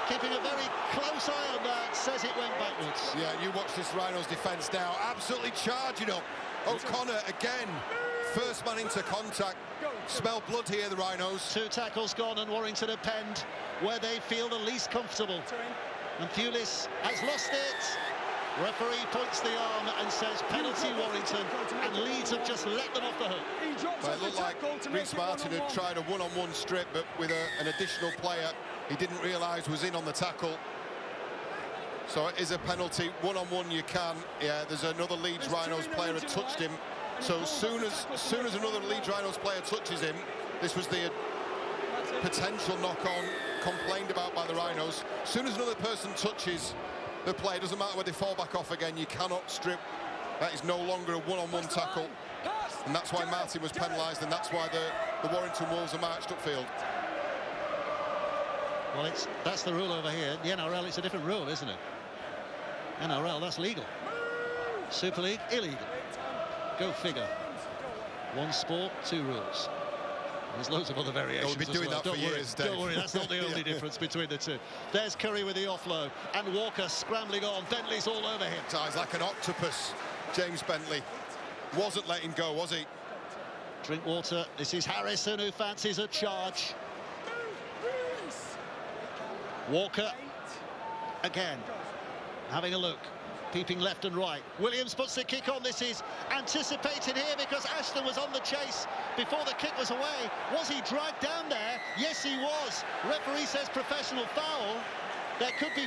keeping a very close eye on that, says it went backwards. Yeah, you watch this Rhinos defence now. Absolutely charging up. O'Connor again. First man into contact. Smell blood here, the Rhinos. 2 tackles gone, and Warrington are penned where they feel the least comfortable. And Pulis has lost it. Referee points the arm and says penalty Warrington, and Leeds have just let them off the hook. Well, it looked like Rhys Martin had tried a one-on-one strip, but with an additional player he didn't realise was in on the tackle. So it is a penalty. One-on-one you can. Yeah, there's another Leeds Rhinos player had touched him. So as soon as another Leeds Rhinos player touches him, this was the potential knock-on complained about by the Rhinos. As soon as another person touches the play, doesn't matter whether they fall back off again, you cannot strip. That is no longer a one-on-one tackle, and that's why Martin was penalised, and that's why the Warrington Wolves are marched upfield. Well, that's the rule over here. The NRL, it's a different rule, isn't it? NRL, that's legal. Super League, illegal. Go figure. One sport, 2 rules. There's loads of other variations. We'll be doing that for years, Dave. Don't worry, that's not the only difference between the two. There's Curry with the offload, and Walker scrambling on. Bentley's all over him. He's like an octopus, James Bentley. Wasn't letting go, was he? Drinkwater. This is Harrison who fancies a charge. Walker again, having a look. Peeping left and right. Williams puts the kick on. This is anticipated here because Ashton was on the chase before the kick was away. Was he dragged down there? Yes, he was. Referee says professional foul. There could be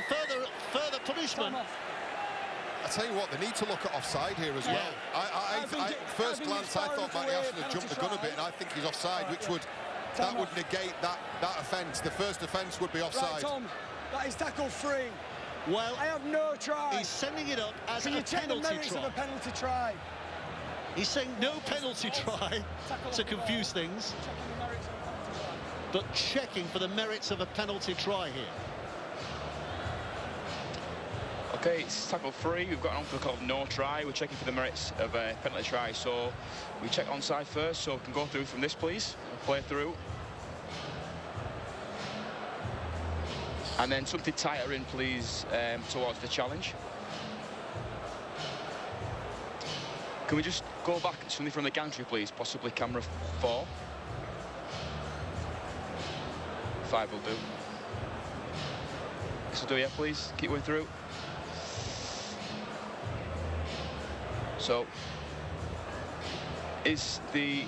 further punishment. I tell you what, they need to look at offside here as well. First glance, I thought Matty Ashton had jumped the gun a bit, and I think he's offside, which would negate that offence. The first offence would be offside. Right, Tom, that is tackle 3. Well, I have no try. He's sending it up as a penalty try. Of a penalty try. He's saying no penalty try to confuse things, but checking for the merits of a penalty try here. Okay, it's tackle 3. We've got an offer called no try. We're checking for the merits of a penalty try. So we check onside first, so we can go through from this, please. Play through. And then something tighter in, please, towards the challenge. Can we just go back something from the gantry, please? Possibly camera 4. 5 will do. This will do, yeah, please. Keep going through. So, is the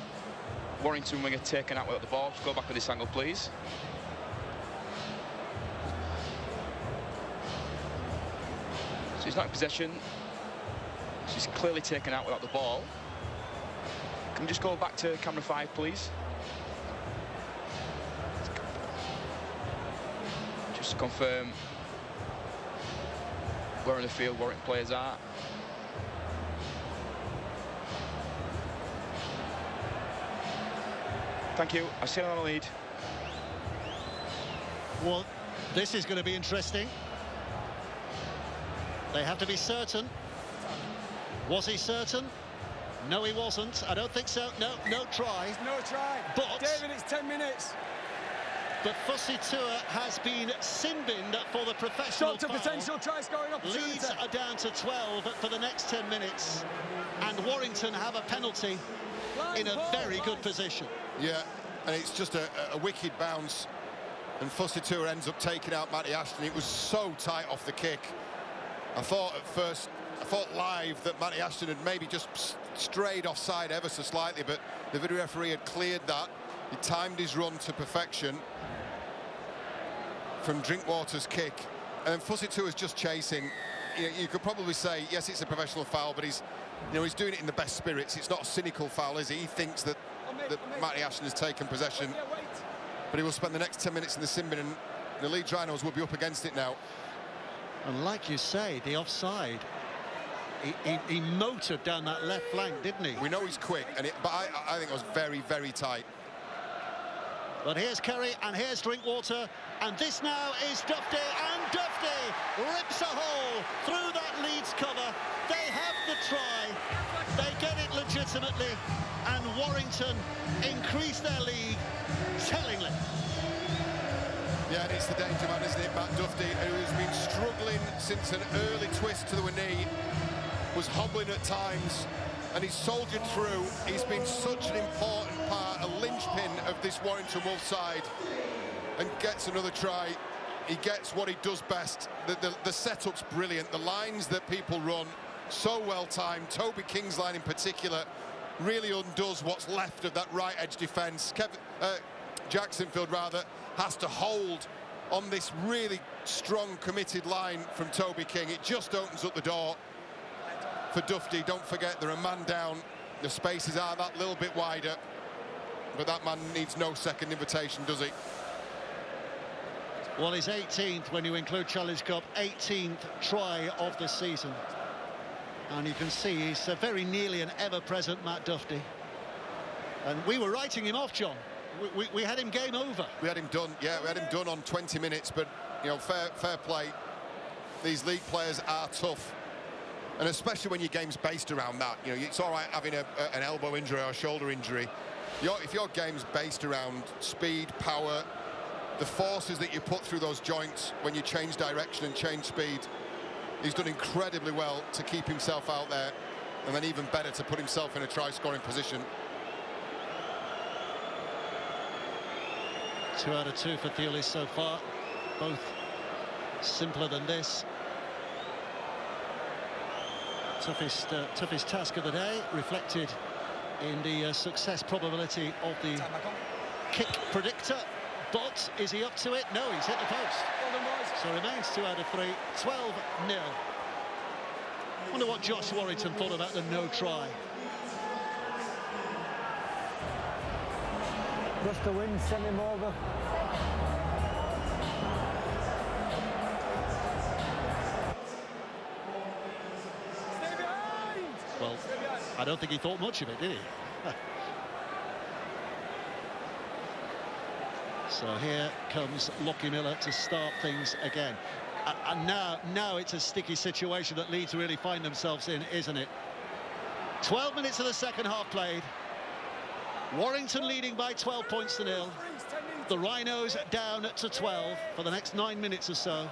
Warrington winger taken out without the ball? Just go back with this angle, please. So he's not in possession. So he's clearly taken out without the ball. Can we just go back to camera 5, please? Just to confirm where in the field Warrington players are. Thank you. I see on the lead. Well, this is going to be interesting. They have to be certain. Was he certain? No, he wasn't. I don't think so. No try. No try. But David, it's 10 minutes. But Fussy Tour has been sin-binned for the professional Shot to foul. potential try scoring opportunity. Leeds are down to 12 for the next 10 minutes. And Warrington have a penalty in a very good position. Yeah, and it's just a wicked bounce. And Fussy Tour ends up taking out Matty Ashton. It was so tight off the kick. I thought at first, live that Matty Ashton had maybe just strayed offside ever so slightly, but the video referee had cleared that. He timed his run to perfection from Drinkwater's kick. And then Fussy Tour is just chasing. You could probably say, yes, it's a professional foul, but he's doing it in the best spirits. It's not a cynical foul, is he? He thinks that Matty Ashton has taken possession. But he will spend the next 10 minutes in the sin bin, and the Leeds Rhinos will be up against it now. And like you say, the offside, he motored down that left flank, didn't he? We know he's quick, but I think it was very, very tight. But here's Curry, and here's Drinkwater, and this now is Dufty, and Dufty rips a hole through that Leeds cover. They have the try, they get it legitimately, and Warrington increase their lead tellingly. Yeah, and it's the danger man, isn't it? Matt Dufty, who has been struggling since an early twist to the knee, was hobbling at times, and he's soldiered through. He's been such an important part, a linchpin of this Warrington Wolves side, and gets another try. He gets what he does best. The setup's brilliant. The lines that people run, so well timed. Toby King's line in particular really undoes what's left of that right edge defence. Jacksonfield rather has to hold on this really strong committed line from Toby King. It just opens up the door for Dufty. Don't forget, they're a man down. The spaces are that little bit wider, but that man needs no second invitation, does he? Well, his 18th, when you include Challenge Cup, 18th try of the season. And you can see he's very nearly an ever-present Matt Dufty. And we were writing him off, John. We had him game over. We had him done, yeah, we had him done on 20 minutes, but, fair play. These league players are tough, and especially when your game's based around that. It's all right having an elbow injury or a shoulder injury. If your game's based around speed, power, the forces that you put through those joints when you change direction and change speed, he's done incredibly well to keep himself out there, and then even better to put himself in a try-scoring position. 2 out of 2 for Thewlis so far, both simpler than this. Toughest task of the day, reflected in the success probability of the kick predictor. But is he up to it? No, he's hit the post. So remains 2 out of 3, 12-0. Wonder what Josh Warrington thought about the no try. Just the wind sent him over. Well, I don't think he thought much of it, did he? So here comes Lockie Miller to start things again. And now it's a sticky situation that Leeds really find themselves in, isn't it? 12 minutes of the second half played. Warrington leading by 12 points to 0. The Rhinos down to 12 for the next 9 minutes or so.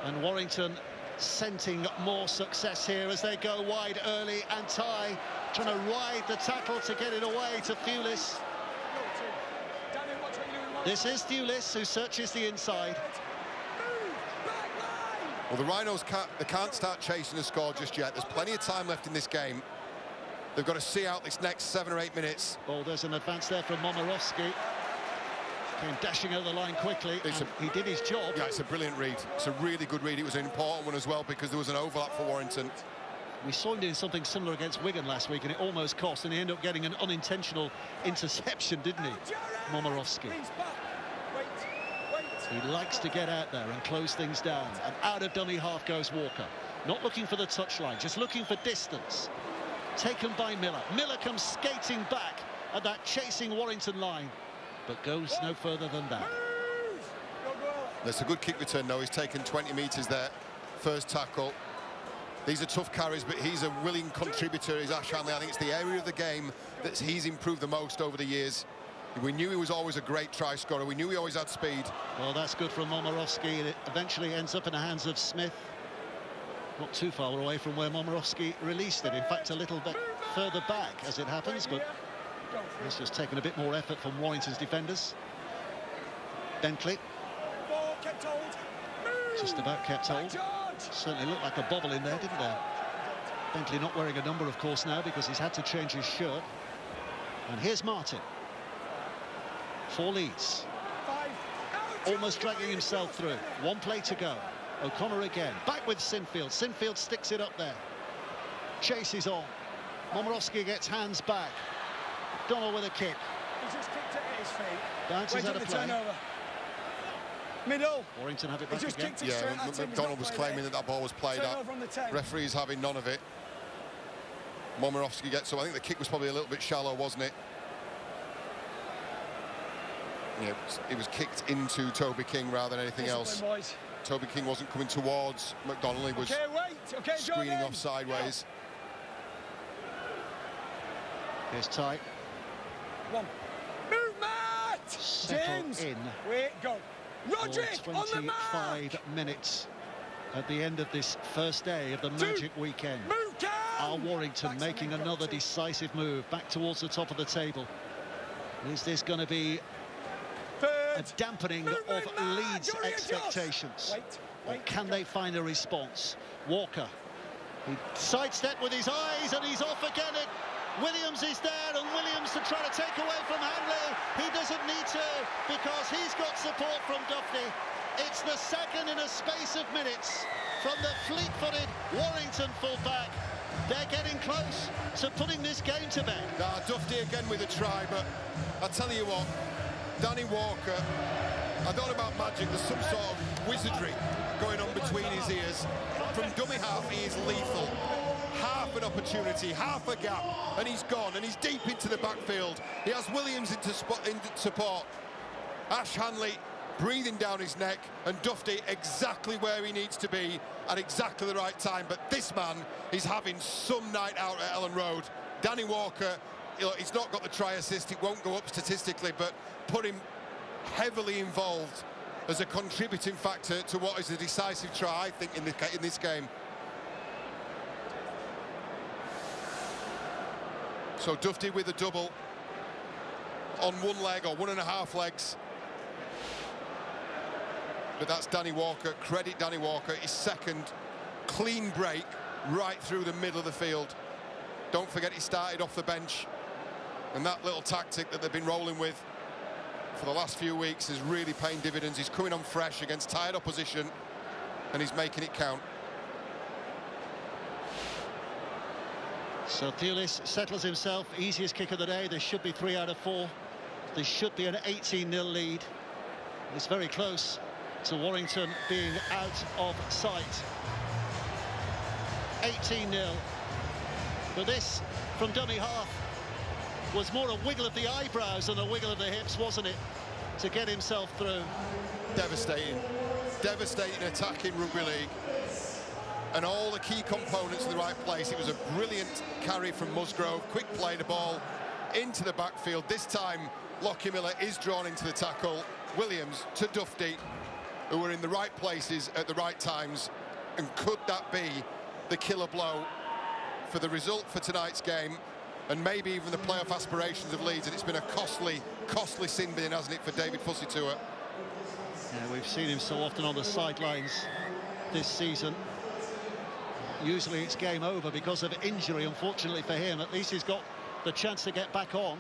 And Warrington scenting more success here as they go wide early, and Ty trying to ride the tackle to get it away to Thewlis. This is Thewlis who searches the inside. Well, the Rhinos can't start chasing a score just yet. There's plenty of time left in this game. They've got to see out this next 7 or 8 minutes. Oh, there's an advance there from Momorowski. Came dashing over the line quickly, and he did his job. Yeah, it's a brilliant read. It's a really good read. It was an important one as well because there was an overlap for Warrington. We saw him doing something similar against Wigan last week, and it almost cost, and he ended up getting an unintentional interception, didn't he, Momorowski? He likes to get out there and close things down, and out of dummy half goes Walker. Not looking for the touchline, just looking for distance. Taken by Miller. Miller comes skating back at that chasing Warrington line, but goes no further than that. That's a good kick return, though. He's taken 20 metres there. First tackle. These are tough carries, but he's a willing contributor, is Ash Hanley. I think it's the area of the game that he's improved the most over the years. We knew he was always a great try scorer. We knew he always had speed. Well, that's good from Momorowski. It eventually ends up in the hands of Smith. Not too far away from where Momorowski released it. In fact, a little bit further back, as it happens, but it's just taken a bit more effort from Warrington's defenders. Bentley. Just about kept hold. Certainly looked like a bobble in there, didn't there? Bentley not wearing a number, of course, now, because he's had to change his shirt. And here's Martin. For Leeds. Almost dragging himself through. One play to go. O'Connor again. Back with Sinfield. Sinfield sticks it up there. Chase is on. Momorowski gets hands back. Donald with a kick. He just kicked it at his feet. Bounces out of play. Turnover. Middle. Warrington have it back again. Yeah, McDonald was claiming that ball was played out. Referee's having none of it. Momorowski gets so I think the kick was probably a little bit shallow, wasn't it? Yeah, it was kicked into Toby King rather than anything else. Toby King wasn't coming towards McDonald. He was screening off sideways. Here's Ty. One. Movement! James! In. Wait, go. Roderick, on the mark! 25 minutes at the end of this first day of the Magic Weekend. Are Warrington making another decisive move back towards the top of the table? Is this going to be a dampening of Leeds' expectations? Or can they find a response? Walker, he sidestepped with his eyes and he's off again. Williams is there, and Williams to try to take away from Hanley. He doesn't need to because he's got support from Duffy. It's the second in a space of minutes from the fleet-footed Warrington fullback. They're getting close to putting this game to bed. Duffy again with a try, but I'll tell you what, Danny Walker, I don't know about magic, there's some sort of wizardry going on between his ears. From dummy half, he is lethal. Half an opportunity, half a gap, and he's gone, and he's deep into the backfield. He has Williams into support. Ash Hanley breathing down his neck, and Duffy exactly where he needs to be at exactly the right time. But this man is having some night out at Ellen Road. Danny Walker, he's not got the try assist, it won't go up statistically, but put him heavily involved as a contributing factor to what is a decisive try, I think, in this game. So Duffy with a double on one leg, or 1.5 legs. But that's Danny Walker. Credit Danny Walker. His second clean break right through the middle of the field. Don't forget he started off the bench. And that little tactic that they've been rolling with for the last few weeks is really paying dividends. He's coming on fresh against tired opposition, and he's making it count. So Thewlis settles himself. Easiest kick of the day. There should be 3 out of 4. There should be an 18-0 lead. It's very close to Warrington being out of sight. 18-0. But this, from dummy half, was more a wiggle of the eyebrows than a wiggle of the hips, wasn't it? To get himself through. Devastating. devastating attack in Rugby League, and all the key components in the right place. It was a brilliant carry from Musgrove, quick play the ball into the backfield. This time Lockie Miller is drawn into the tackle. Williams to Dufty, who were in the right places at the right times, and could that be the killer blow for the result for tonight's game, and maybe even the playoff aspirations of Leeds? And it's been a costly sin bin, hasn't it, for David Fusitua? Yeah, we've seen him so often on the sidelines this season. Usually it's game over because of injury. Unfortunately for him, at least he's got the chance to get back on.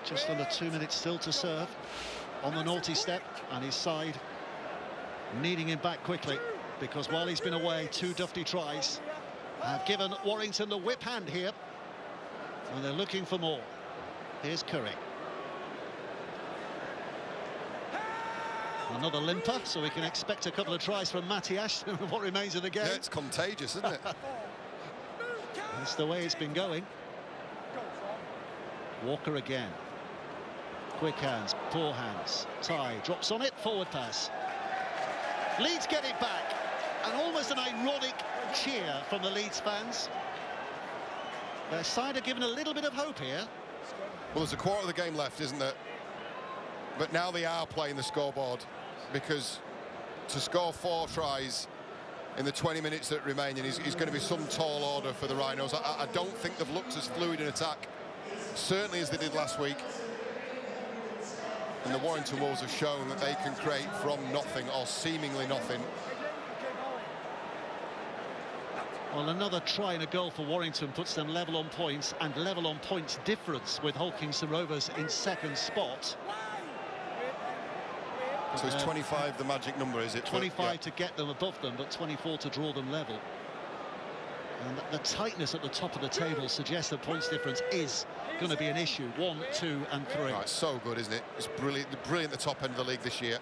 Just under 2 minutes still to serve on the naughty step, and his side needing him back quickly, because while he's been away, 2 Dufty tries have given Warrington the whip hand here, and they're looking for more. Here's Curry. Another limper, so we can expect a couple of tries from Matty Ashton with what remains of the game. Yeah, it's contagious, isn't it? That's the way it's been going. Walker again. Quick hands, poor hands. Ty drops on it, forward pass. Leeds get it back, and almost an ironic cheer from the Leeds fans. Their side are given a little bit of hope here. Well, there's a quarter of the game left, isn't there? But now they are playing the scoreboard, because to score 4 tries in the 20 minutes that remain is going to be some tall order for the Rhinos. I don't think they've looked as fluid in attack, certainly as they did last week. And the Warrington Wolves have shown that they can create from nothing, or seemingly nothing. Well, another try and a goal for Warrington puts them level on points, and level on points difference with Hull Kingston Rovers in second spot. So it's 25 the magic number, is it? 25 to get them above them, but 24 to draw them level. And the tightness at the top of the table suggests that points difference is going to be an issue. 1, 2 and 3. Oh, it's so good, isn't it? It's brilliant at the top end of the league this year.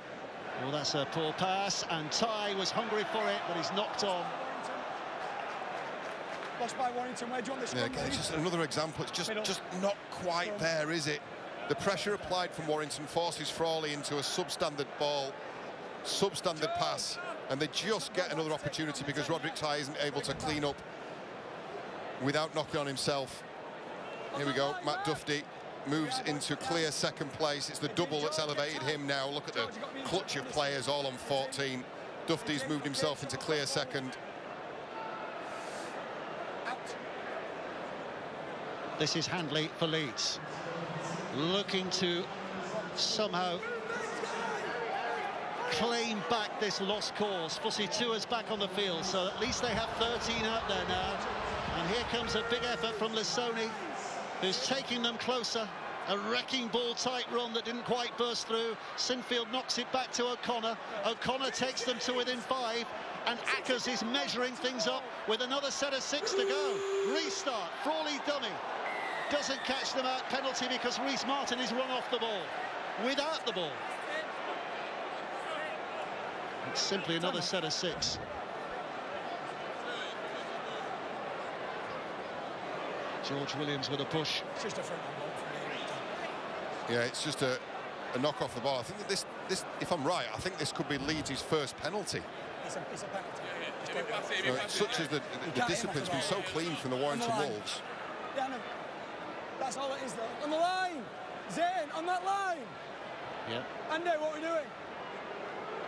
Well, that's a poor pass, and Ty was hungry for it, but he's knocked on. Lost by Warrington. Where do you want this? Yeah, again, it's just another example. It's just not quite there, is it? The pressure applied from Warrington forces Frawley into a substandard ball, substandard pass, and they just get another opportunity because Roderick Ty isn't able to clean up without knocking on himself. Here we go. Matt Dufty moves into clear second place. It's the double that's elevated him now. Look at the clutch of players all on 14. Dufty's moved himself into clear second. This is Handley for Leeds, looking to somehow claim back this lost cause. Fusitua's back on the field, so at least they have 13 out there now. And here comes a big effort from Lissoni, who's taking them closer. A wrecking ball tight run that didn't quite burst through. Sinfield knocks it back to O'Connor. O'Connor takes them to within 5, and Ackers is measuring things up with another set of 6 to go. Restart, Frawley dummy. Doesn't catch them out, penalty because Reece Martin is run off the ball without the ball. It's simply another set of 6. George Williams with a push. It's just a front ball for me. Yeah, it's just a knock off the ball. I think that this, if I'm right, I think this could be Leeds' first penalty. It's a penalty. Such as the discipline's been so clean from the Warrington Wolves. Yeah, no. That's all it is, though. On the line! Zane, on that line! Yeah. Andy, what are we doing?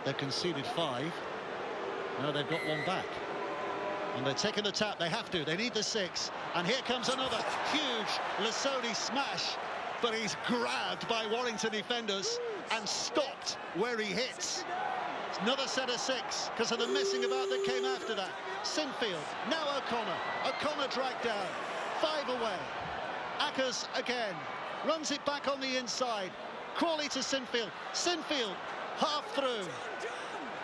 They've conceded 5. Now they've got 1 back. And they're taking the tap. They have to. They need the 6. And here comes another huge Lissoni smash. But he's grabbed by Warrington defenders and stopped where he hits. It's another set of 6 because of the messing about that came after that. Sinfield, now O'Connor. O'Connor dragged down. 5 away. Ackers again. Runs it back on the inside. Crawley to Sinfield. Sinfield half through.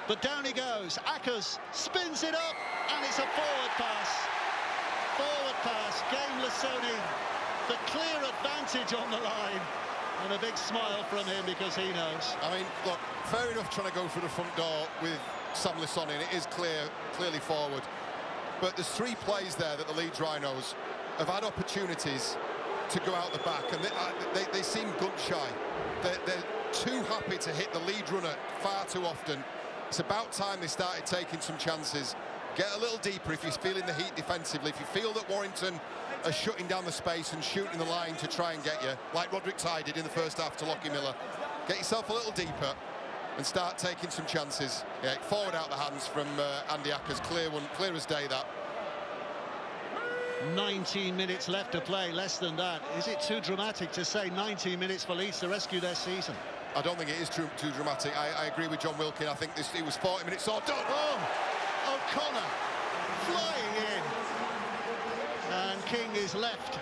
But down he goes. Ackers spins it up, and it's a forward pass. Forward pass. Game Lissoni. The clear advantage on the line. And a big smile from him because he knows. I mean, look, fair enough trying to go through the front door with Sam Lissoni, and it is clearly forward. But there's 3 plays there that the Leeds Rhinos have had opportunities to go out the back, and they seem gun shy. too happy to hit the lead runner far too often. It's about time they started taking some chances. Get a little deeper if you're feeling the heat defensively. If you feel that Warrington are shutting down the space and shooting the line to try and get you, like Roderick Ty did in the first half to Lockie Miller, get yourself a little deeper and start taking some chances. Yeah, forward out the hands from Andy Ackers. Clear as day, that. 19 minutes left to play, less than that. Is it too dramatic to say 19 minutes for Leeds to rescue their season? I don't think it is too dramatic. I agree with John Wilkin. I think it was 40 minutes or done. Oh, O'Connor flying in. And King is left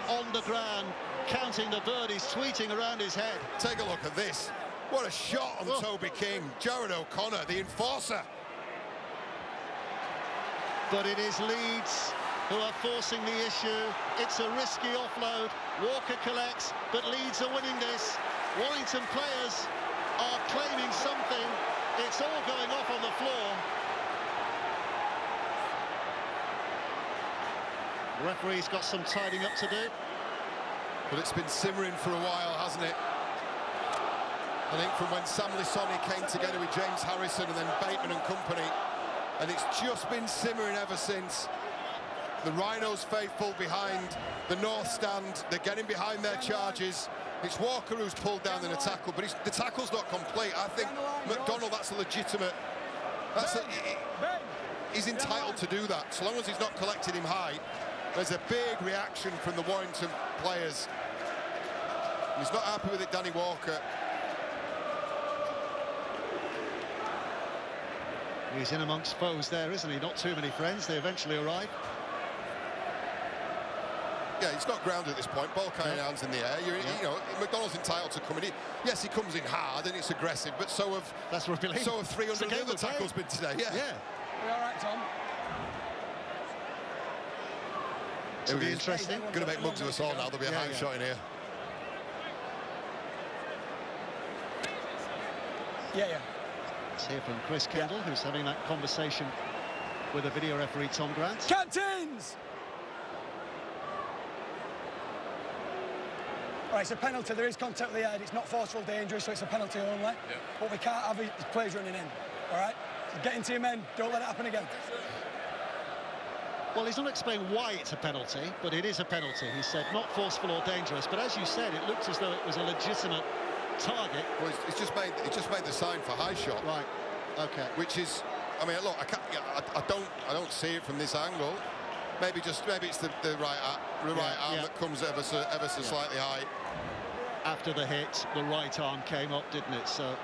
on the ground, counting the birdies, tweeting around his head. Take a look at this. What a shot on Toby King. Jared O'Connor, the enforcer. But it is Leeds who are forcing the issue. It's a risky offload. Walker collects, but Leeds are winning this. Warrington players are claiming something. It's all going off on the floor. The referee's got some tidying up to do. But it's been simmering for a while, hasn't it? I think from when Sam Lisoni came together with James Harrison and then Bateman and company, and it's just been simmering ever since. The Rhinos faithful behind the North Stand, they're getting behind their charges. It's Walker who's pulled down in a tackle, but the tackle's not complete. I think McDonald, that's a legitimate... he's entitled to do that. So long as he's not collected him high, there's a big reaction from the Warrington players. He's not happy with it, Danny Walker. He's in amongst foes there, isn't he? Not too many friends. They eventually arrive. Yeah, he's not grounded at this point. Ball carrying hands in the air. You know, McDonald's entitled to come in. Yes, he comes in hard and it's aggressive, but so have 300 other tackles been today. Yeah. You all right, Tom? It'll be interesting. Going to make mugs of us all now. There'll be a high shot in here. Let's hear from Chris Kendall, who's having that conversation with the video referee Tom Grant. Captains! Right, it's a penalty. There is contact with the head. It's not forceful, dangerous, so it's a penalty only. Yeah. What we can't have is players running in. All right? So get into your men. Don't let it happen again. Well, he's not explained why it's a penalty, but it is a penalty. He said not forceful or dangerous, but as you said, it looked as though it was a legitimate target. Well, it's just made the sign for high shot. Right. Okay. Which is, I mean, look, I don't see it from this angle. Maybe it's the right arm that comes ever so slightly high. After the hit, the right arm came up, didn't it? So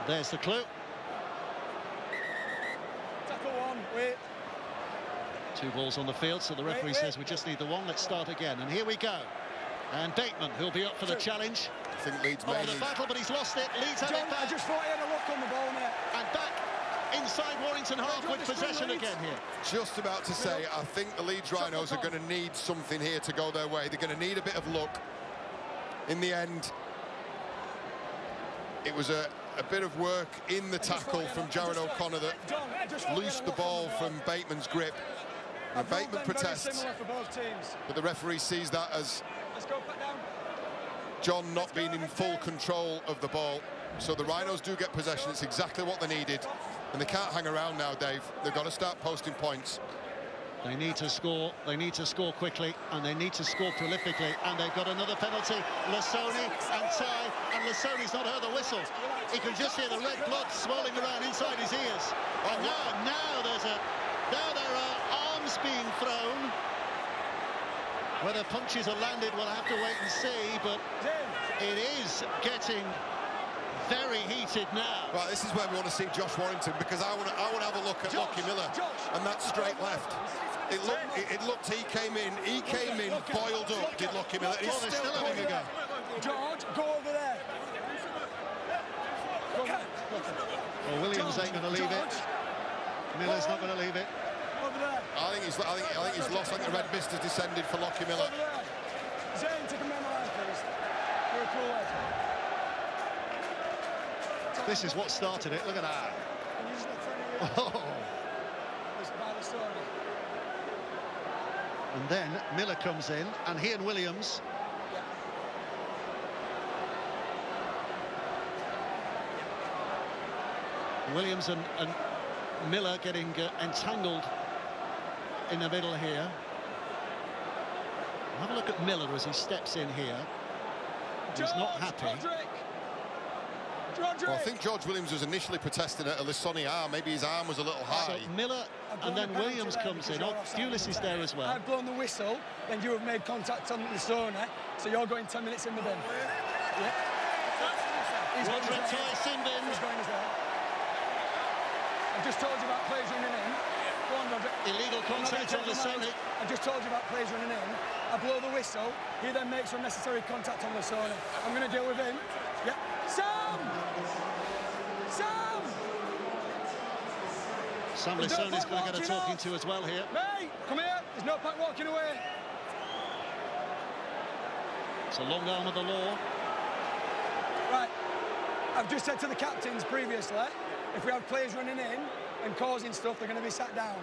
there's the clue. Tackle one, wait. 2 balls on the field, so the referee says we just need the one. Let's start again, and here we go. And Bateman, who'll be up for the challenge. I think Leeds may the battle, but he's lost it. Leeds have it back. I just thought he had a look on the ball, mate. And back inside Warrington half with possession again here. Just about to say, I think the Leeds Rhinos are going to need something here to go their way. They're going to need a bit of luck. In the end, it was a bit of work in the tackle from Jared O'Connor that loosed the ball from Bateman's grip. And Bateman protests, but the referee sees that as John not being in full control of the ball. So the Rhinos do get possession. It's exactly what they needed. And they can't hang around now, Dave. They've got to start posting points. They need to score. They need to score quickly, and they need to score prolifically. And they've got another penalty. Lisoni and Ty, and Lisoni's not heard the whistle. He can just hear the red blood swirling around inside his ears. And now there are arms being thrown. Whether punches are landed, we'll have to wait and see. But it is getting very heated now. Right, this is where we want to see Josh Warrington, because I want to have a look at Lockie Miller and that straight left. It looked he came in boiled up, did Lockie Miller. He's still having a go. George, go over there. Well, Williams ain't going to leave it. Miller's not going to leave it. Over there. I think he's lost. I think the red mist has descended for Lockie Miller. Over there. Zane, take a man alive, please. You're a cool lad. This is what started it. Look at that. Oh. And then Miller comes in, and he and Williams Williams and Miller getting entangled in the middle here. Have a look at Miller as he steps in here. He's not happy. Well, I think George Williams was initially protesting at a Lissoni arm. Maybe his arm was a little high. So Miller and then Williams comes in. Oh, Pulis is there as well. I've blown the whistle, then you have made contact on Lissoni, so you're going 10 minutes in the bin. Yeah. He's going as well. I've just told you about players running in. Go on, Roger. Illegal contact on Lissoni. I just told you about players running in. I blow the whistle. He then makes unnecessary contact on Lissoni. I'm going to deal with him. Yeah. Sam! Sam Lissoni's going to get a talking to as well here. Mate, come here. There's no point walking away. It's a long arm of the law. Right. I've just said to the captains previously, if we have players running in and causing stuff, they're going to be sat down.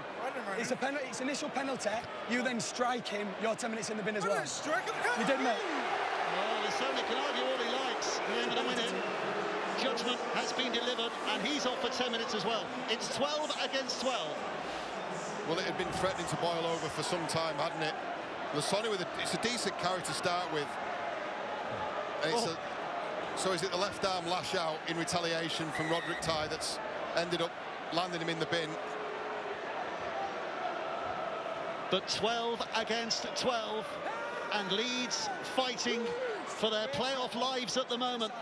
It's a penalty. It's initial penalty. You then strike him. You're 10 minutes in the bin as well. You did, mate. Well, Lissoni can argue all he likes. He ain't going to win it. Judgment has been delivered, and he's off for 10 minutes as well. It's 12 against 12. Well, it had been threatening to boil over for some time, hadn't it? Lissoni it's a decent carry to start with. And so is it the left arm lash out in retaliation from Roderick Ty that's ended up landing him in the bin? But 12 against 12, and Leeds fighting for their playoff lives at the moment.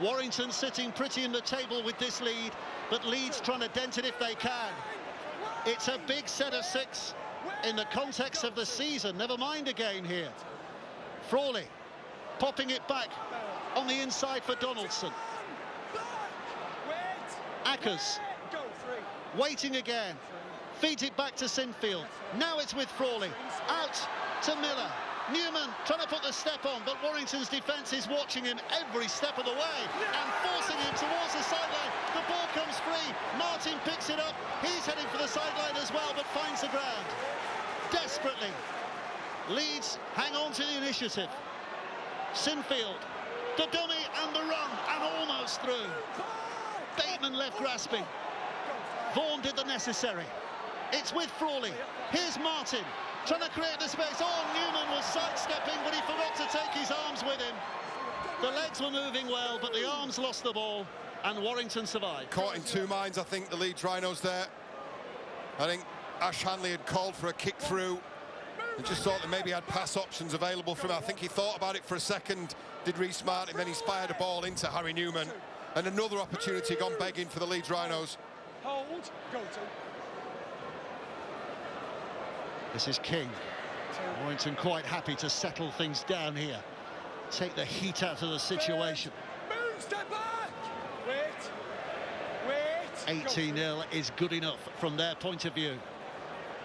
Warrington sitting pretty in the table with this lead, but Leeds trying to dent it if they can. It's a big set of 6 in the context of the season, never mind a game here. Frawley popping it back on the inside for Donaldson. Ackers waiting again, feeds it back to Sinfield. Now it's with Frawley, out to Miller. Newman trying to put the step on, but Warrington's defence is watching him every step of the way and forcing him towards the sideline. The ball comes free. Martin picks it up. He's heading for the sideline as well, but finds the ground. Desperately. Leeds hang on to the initiative. Sinfield, the dummy and the run, and almost through. Bateman left grasping. Vaughan did the necessary. It's with Frawley. Here's Martin. Trying to create the space. Oh, Newman was sidestepping, but he forgot to take his arms with him. The legs were moving well, but the arms lost the ball, and Warrington survived. Caught in two minds, I think, the Leeds Rhinos there. I think Ash Hanley had called for a kick through and just thought that maybe he had pass options available for him. I think he thought about it for a second, did Reece Martin, then he's fired a ball into Harry Newman. And another opportunity gone begging for the Leeds Rhinos. Hold, go to. This is King. Warrington quite happy to settle things down here. Take the heat out of the situation. Move, step back! Wait! 18-0 is good enough from their point of view.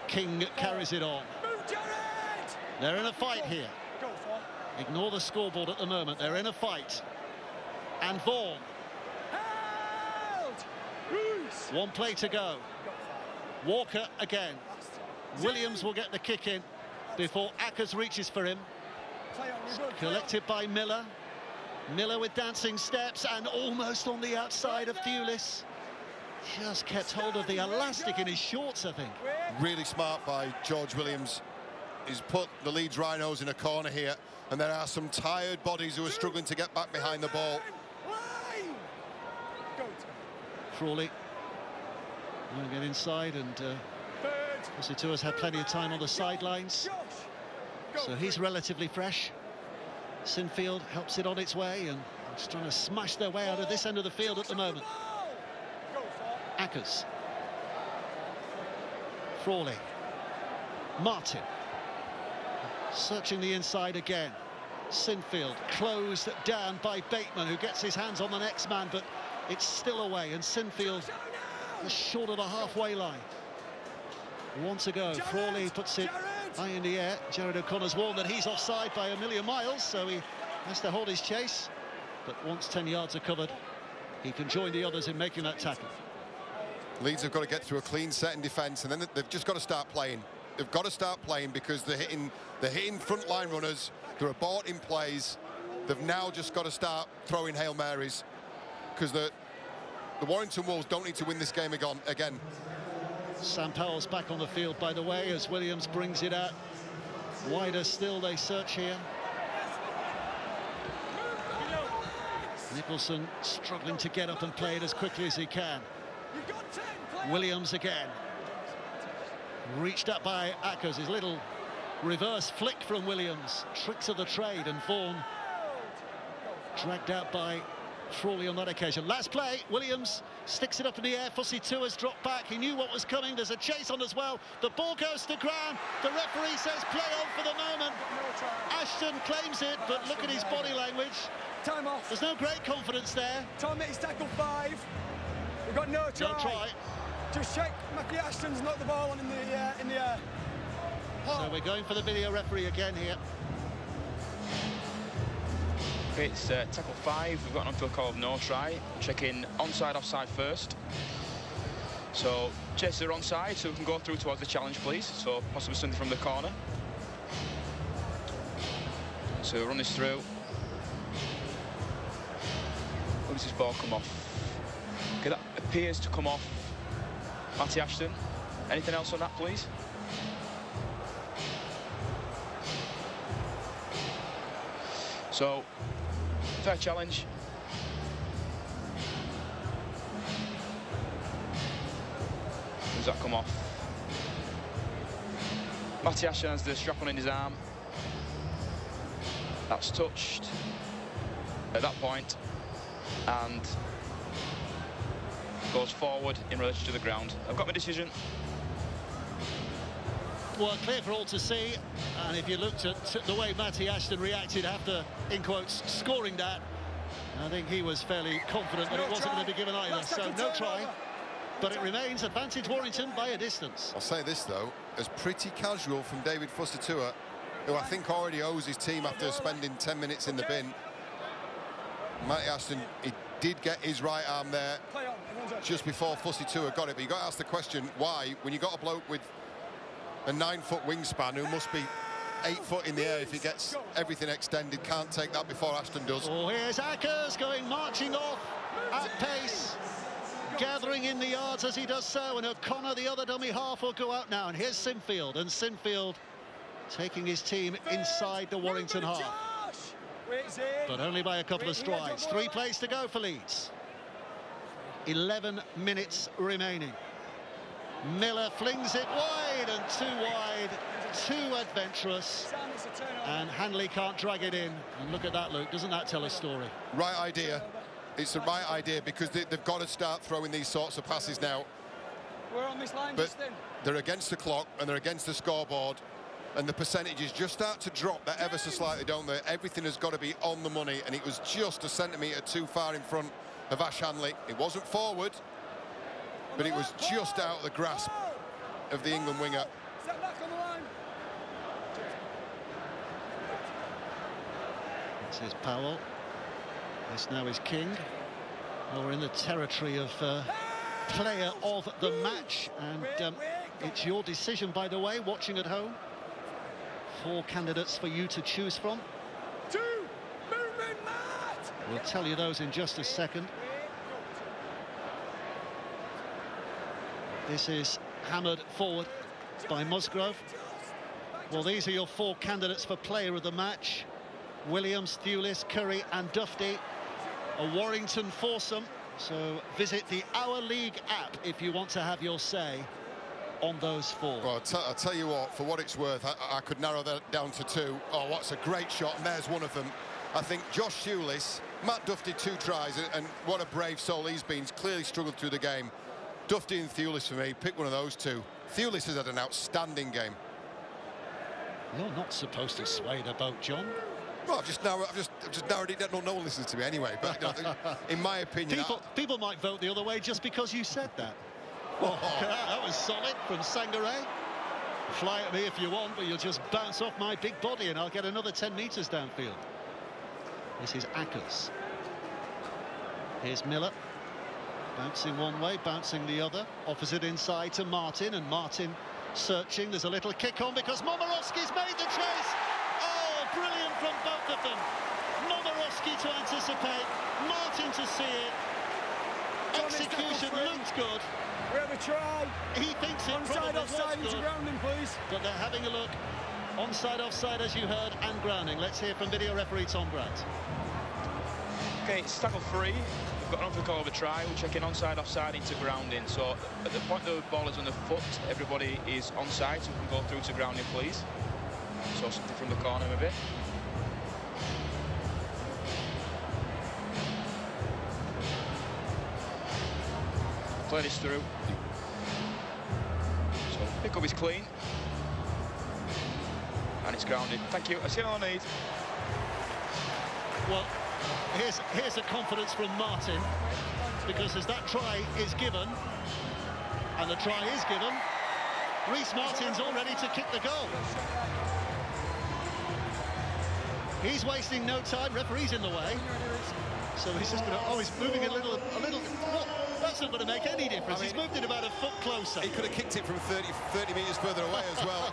King carries it on. Move, Jared! They're in a fight here. Go for. Ignore the scoreboard at the moment. They're in a fight. And Vaughan. One play to go. Walker again. Williams will get the kick in before Ackers reaches for him. Collected by Miller. Miller with dancing steps and almost on the outside of Pulis. Just kept hold of the elastic in his shorts, I think. Really smart by George Williams. He's put the Leeds Rhinos in a corner here, and there are some tired bodies who are struggling to get back behind the ball. Frawley will get inside, and Tua's had plenty of time on the sidelines, so he's relatively fresh. Sinfield helps it on its way, and just trying to smash their way out of this end of the field at the moment. Ackers. Frawley. Martin. Searching the inside again. Sinfield closed down by Bateman, who gets his hands on the next man, but it's still away, and Sinfield is short of the halfway line. One to go. Frawley puts it high in the air. Jared O'Connor's warned that he's offside by a million miles, so he has to hold his chase. But once 10 yards are covered, he can join the others in making that tackle. Leeds have got to get through a clean set in defence, and then they've just got to start playing. They've got to start playing because they're hitting front line runners. They're aborting plays. They've now just got to start throwing Hail Marys because the Warrington Wolves don't need to win this game again. Sam Powell's back on the field, by the way, as Williams brings it out. Wider still, they search here. Nicholson struggling to get up and play it as quickly as he can. Williams again. Reached up by Ackers, his little reverse flick from Williams. Tricks of the trade, and Vaughan dragged out by Frawley on that occasion. Last play, Williams sticks it up in the air. Fussy 2 has dropped back. He knew what was coming. There's a chase on as well. The ball goes to ground. The referee says play on for the moment. Ashton claims it, but look at his body language. Time off. There's no great confidence there. Tom hit his tackle 5. We've got no try. No try. Just check Matthew Ashton's knocked the ball on in the air. So we're going for the video referee again here. Okay, it's tackle 5. We've got onto a call of no try. Checking onside, offside first. So Chester onside, so we can go through towards the challenge, please. So possibly something from the corner. So we'll run this through. Where does this ball come off? Okay, that appears to come off Matty Ashton. Anything else on that, please? So, fair challenge. Does that come off? Matty Ashton has the strap on in his arm. That's touched at that point and goes forward in relation to the ground. I've got my decision. Well, clear for all to see, and if you looked at the way Matty Ashton reacted after, in quotes, scoring that, I think he was fairly confident that it wasn't going to be given either. So no try, but it remains advantage Warrington by a distance. I'll say this, though, as pretty casual from David Fuster-Tua, who I think already owes his team after spending 10 minutes in the bin. Matty Ashton, he did get his right arm there just before Fuster-Tua got it, but you got to ask the question, why, when you got a bloke with a 9-foot wingspan who must be 8 foot in the air if he gets everything extended, can't take that before Ashton does. Oh, here's Ackers going marching off at pace, gathering in the yards as he does so, and O'Connor, the other dummy half, will go out now. And here's Sinfield, and Sinfield taking his team inside the Warrington half, but only by a couple of strides. 3 plays to go for Leeds. 11 minutes remaining. Miller flings it wide, and too wide, too adventurous, and Hanley can't drag it in. And look at that, Luke, doesn't that tell a story? Right idea. It's the right idea, because they've got to start throwing these sorts of passes now. We're on this line, but Justin. They're against the clock and they're against the scoreboard, and the percentages just start to drop that ever so slightly, don't they? Everything has got to be on the money, and it was just a centimetre too far in front of Ash Hanley. It wasn't forward, but it was just out of the grasp of the England winger. Step back on the line. This is Powell. This now is King. Well, we're in the territory of player of the match, and it's your decision, by the way, watching at home. 4 candidates for you to choose from. 2, movement, Matt! We'll tell you those in just a second. This is hammered forward by Musgrove. Well, these are your 4 candidates for player of the match. Williams, Thewlis, Curry and Dufty. A Warrington foursome. So visit the Our League app if you want to have your say on those 4. Well, I'll tell you what, for what it's worth, I could narrow that down to 2. Oh, what's a great shot, and there's one of them. I think Josh Thewlis, Matt Dufty 2 tries, and what a brave soul he's been. He's clearly struggled through the game. Dufty and Thewlis for me, pick one of those 2. Thewlis has had an outstanding game. You're not supposed to sway the boat, John. Well, I've just narrowed it down. No one listens to me anyway, but in my opinion... People might vote the other way just because you said that. Oh, that was solid from Sangaré. Fly at me if you want, but you'll just bounce off my big body and I'll get another 10 metres downfield. This is Ackers. Here's Miller. Bouncing one way, bouncing the other. Offers it inside to Martin, and Martin searching. There's a little kick on because Momorowski's made the chase. Oh, brilliant from both of them. Momorowski to anticipate, Martin to see it. Execution looked good. We have a try. He thinks it Onside, probably offside, was into good. grounding, please. But they're having a look. Onside, offside, as you heard, and grounding. Let's hear from video referee Tom Brandt. Okay, it's tackle 3. We've got an on-field call of a try. We're checking onside, offside into grounding. So at the point the ball is on the foot, everybody is onside, so we can go through to grounding, please. So something from the corner maybe. Play this through. So pick up is clean. And it's grounded. Thank you. I see all I need. Well, here's a confidence from Martin, because as that try is given, and the try is given, Rhys Martin's all ready to kick the goal. He's wasting no time. Referee's in the way. So he's just going to... Oh, he's moving a little... Well, that's not going to make any difference. He's moved it about a foot closer. He could have kicked it from 30 metres further away as well.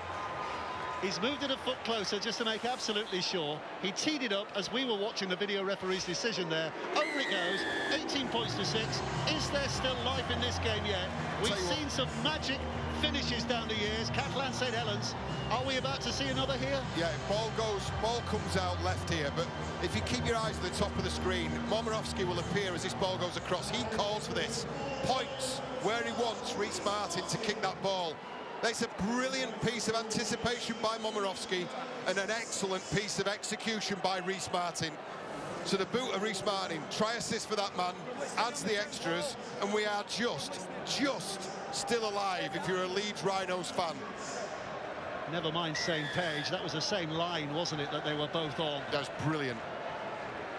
He's moved it a foot closer just to make absolutely sure. He teed it up as we were watching the video referee's decision there. Over it goes, 18 points to 6. Is there still life in this game yet? We've seen some magic finishes down the years. Catalan St Helens. Are we about to see another here? Yeah, ball comes out left here, but if you keep your eyes at the top of the screen, Momirovski will appear as this ball goes across. He calls for this. Points where he wants Rhys Martin to kick that ball. That's a brilliant piece of anticipation by Momirovski and an excellent piece of execution by Rhys Martin. So the boot of Rhys Martin, try assist for that man, adds the extras, and we are just still alive if you're a Leeds Rhinos fan. Never mind same page. That was the same line, wasn't it, that they were both on? That's brilliant.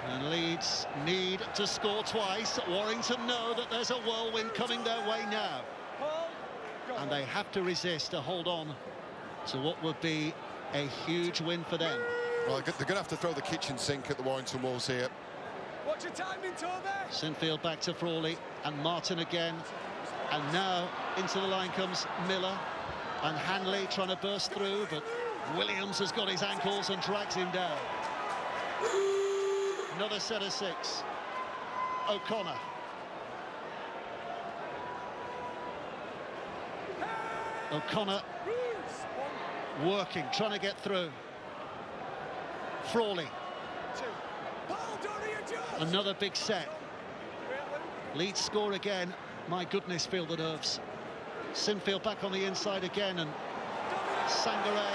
And Leeds need to score twice. Warrington know that there's a whirlwind coming their way now. And they have to resist to hold on to what would be a huge win for them. Well, they're going to have to throw the kitchen sink at the Warrington Wolves here. Watch your timing, Toby. Sinfield back to Frawley, and Martin again. And now into the line comes Miller, and Hanley trying to burst through, but Williams has got his ankles and drags him down. Another set of 6. O'Connor. O'Connor working, trying to get through. Frawley. Another big set. Leeds score again. My goodness, feel the nerves. Sinfield back on the inside again, and Sangaré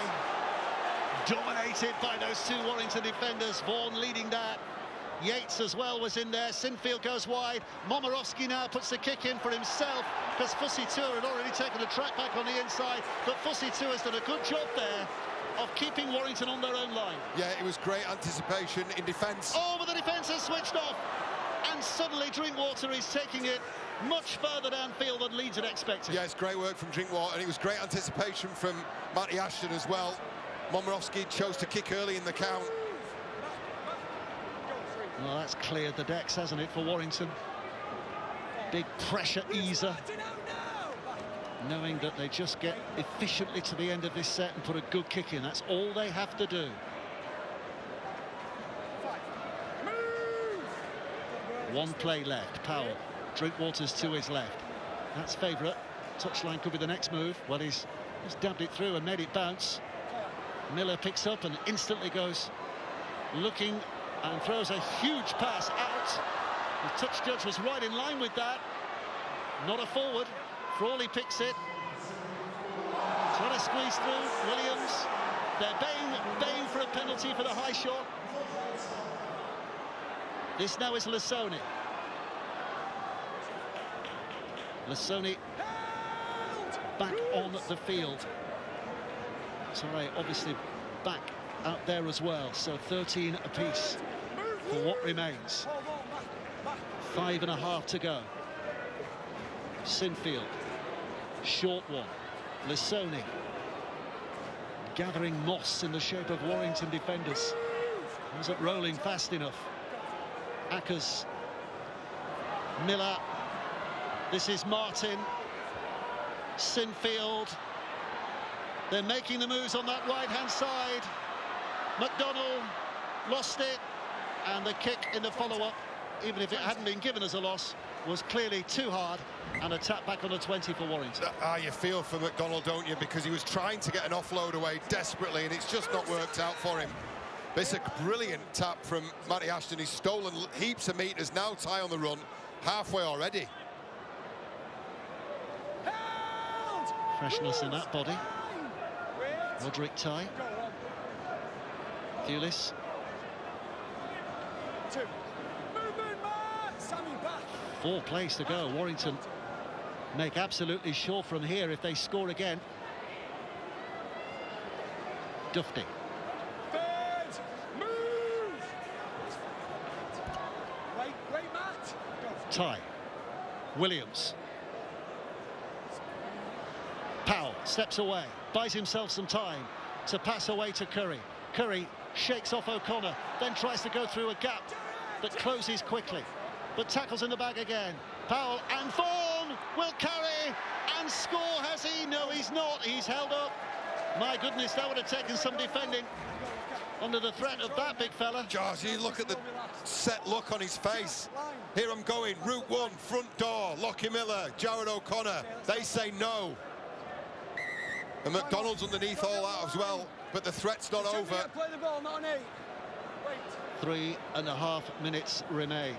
dominated by those 2 Warrington defenders. Vaughan leading that. Yates as well was in there. Sinfield goes wide. Momirovski now puts the kick in for himself, because Fussy Tour had already taken a track back on the inside, but Fussy Tour has done a good job there of keeping Warrington on their own line. Yeah, it was great anticipation in defence. Oh, but the defence has switched off, and suddenly Drinkwater is taking it much further downfield than Leeds had expected. Yeah, it's great work from Drinkwater, and it was great anticipation from Matty Ashton as well. Momirovski chose to kick early in the count. Well, that's cleared the decks, hasn't it, for Warrington? Big pressure easer, knowing that they just get efficiently to the end of this set and put a good kick in. That's all they have to do. One play left. Powell. Drinkwater's to his left. That's favourite. Touchline could be the next move. Well, he's dabbed it through and made it bounce. Miller picks up and instantly goes looking and throws a huge pass out. The touch judge was right in line with that. Not a forward. Frawley picks it. Trying to squeeze through. Williams. They're baying for a penalty for the high shot. This now is Lassoni. Lassoni back on the field. Sorry, obviously back out there as well. So 13 apiece for what remains. 5.5 to go. Sinfield. Short one. Lassoni. Gathering moss in the shape of Warrington defenders. Wasn't rolling fast enough. Ackers. Miller. This is Martin. Sinfield. They're making the moves on that right-hand side. McDonnell lost it. And the kick in the follow-up, even if it hadn't been given as a loss, was clearly too hard, and a tap back on the 20 for Warrington. You feel for McDonald, don't you? Because he was trying to get an offload away desperately, and it's just not worked out for him. It's a brilliant tap from Matty Ashton. He's stolen heaps of meters, now Ty on the run, halfway already. Freshness in that body. Roderick Ty. Thewlis. Four plays to go. Warrington make absolutely sure from here if they score again. Dufty. Ty. Williams. Powell steps away, buys himself some time to pass away to Curry. Curry shakes off O'Connor, then tries to go through a gap that closes quickly, but tackles in the bag again. Powell and Vaughan will carry and score, has he? No, he's not. He's held up. My goodness, that would have taken some defending under the threat of that big fella. Josh, you look at the set look on his face. Here I'm going, route one, front door, Lockie Miller, Jared O'Connor. They say no. And McDonald's underneath all that as well, but the threat's not over. Play the ball, not an 8. 3.5 minutes remain.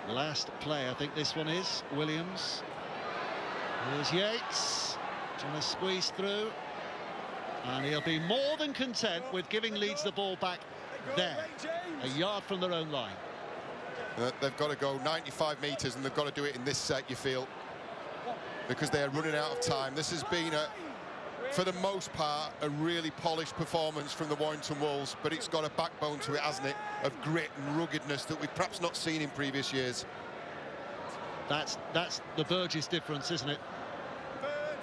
Last play, I think this one is. Williams. Here's Yates. Trying to squeeze through. And he'll be more than content with giving Leeds the ball back there. A yard from their own line. They've got to go 95 metres, and they've got to do it in this set, you feel, because they are running out of time. This has been, for the most part, a really polished performance from the Warrington Wolves, but it's got a backbone to it, hasn't it, of grit and ruggedness that we've perhaps not seen in previous years. That's the Burgess difference, isn't it?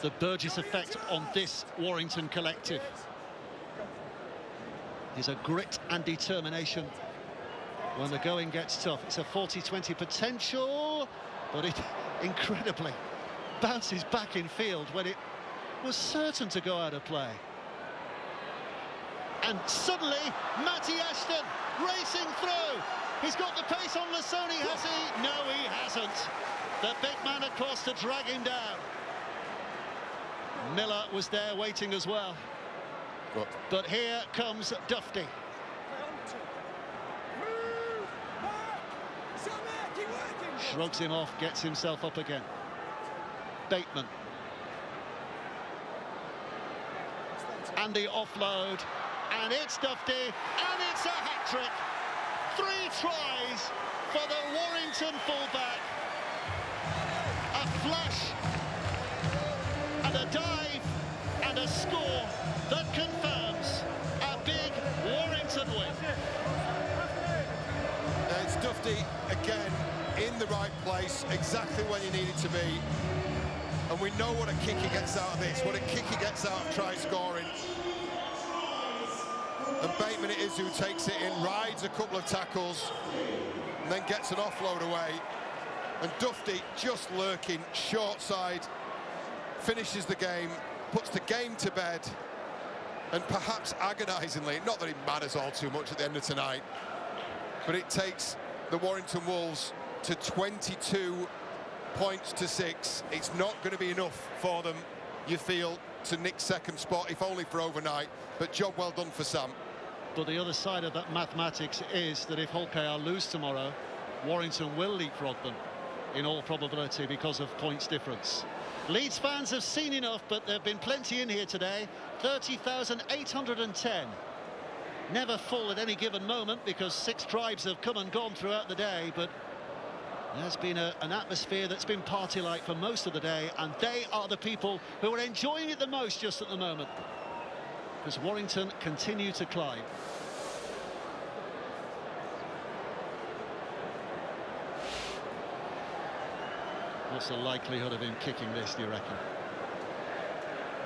The Burgess effect on this Warrington collective. There's a grit and determination when the going gets tough. It's a 40-20 potential, but it incredibly bounces back in field when it was certain to go out of play. And suddenly, Matty Ashton racing through. He's got the pace on Lasoni, has he? No, he hasn't. The big man across to drag him down. Miller was there waiting as well. But here comes Dufty. Shrugs him off, gets himself up again. Bateman. And the offload. And it's Dufty. And it's a hat-trick. 3 tries for the Warrington fullback. A flash. And a dive. And a score that confirms a big Warrington win. It's Dufty again in the right place, exactly where you need it to be. And we know what a kick he gets out of this, what a kick he gets out of try scoring. And Bateman it is who takes it in, rides a couple of tackles, and then gets an offload away. And Dufty just lurking, short side, finishes the game, puts the game to bed, and perhaps agonisingly, not that it matters all too much at the end of tonight, but it takes the Warrington Wolves to 22 points to 6. It's not going to be enough for them, you feel, to nick second spot, if only for overnight, but job well done for Sam. But the other side of that mathematics is that if Hull KR lose tomorrow, Warrington will leapfrog them in all probability because of points difference. Leeds fans have seen enough, but there have been plenty in here today. 30,810. Never full at any given moment because 6 tribes have come and gone throughout the day, but there's been an atmosphere that's been party-like for most of the day, and they are the people who are enjoying it the most just at the moment, because Warrington continue to climb. What's the likelihood of him kicking this, do you reckon?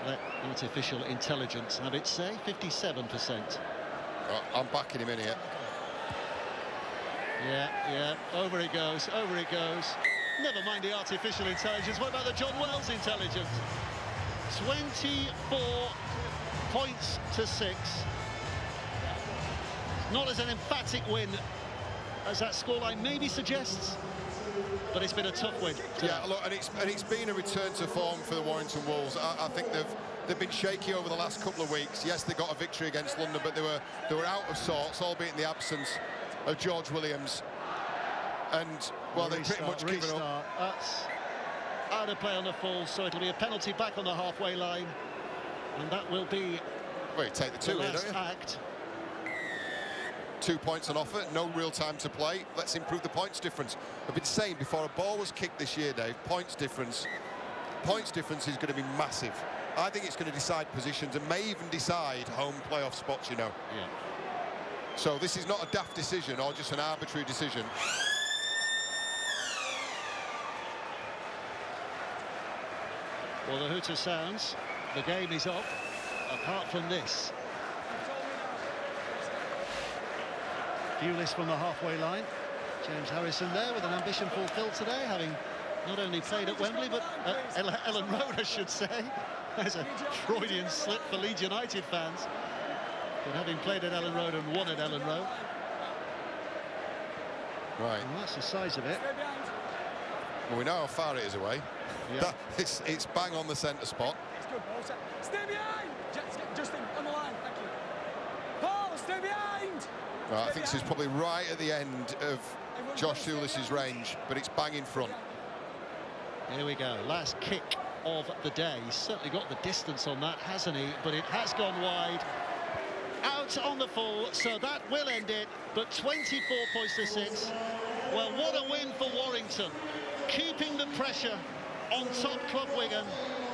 Let artificial intelligence have its say. 57%. I'm backing him in here. Yeah, over it goes, over it goes. Never mind the artificial intelligence, what about the John Wells intelligence? 24 points to 6. Not as an emphatic win as that scoreline maybe suggests. But it's been a tough win. Yeah, look, and it's been a return to form for the Warrington Wolves. I think they've been shaky over the last couple of weeks. Yes, they got a victory against London, but they were out of sorts, albeit in the absence of George Williams. And well, they've pretty much given up. That's out of play on the full, so it'll be a penalty back on the halfway line, and that will be well, you take the 2 the here, last don't you? act. 2 points on offer, no real time to play. Let's improve the points difference. I've been saying before a ball was kicked this year, Dave, points difference is going to be massive. I think it's going to decide positions and may even decide home playoff spots, you know. Yeah. So this is not a daft decision or just an arbitrary decision. Well, the hooter sounds. The game is up, apart from this. Viewless from the halfway line. James Harrison there with an ambition fulfilled today, having not only played at Wembley, but Ellen Road, I should say. There's a Freudian slip for Leeds United fans. But having played at Ellen Road and won at Ellen Road. Right. And that's the size of it. Well, we know how far it is away. Yeah. It's bang on the centre spot. It's good, Paul. Stay behind! Justin, on the line, thank you. Paul, stay behind! Right, I think this is probably right at the end of Josh Shoeless's range, but it's bang in front. Here we go, last kick of the day. He's certainly got the distance on that, hasn't he? But it has gone wide. Out on the full, so that will end it, but 24 points to 6. Well, what a win for Warrington. Keeping the pressure on top club Wigan,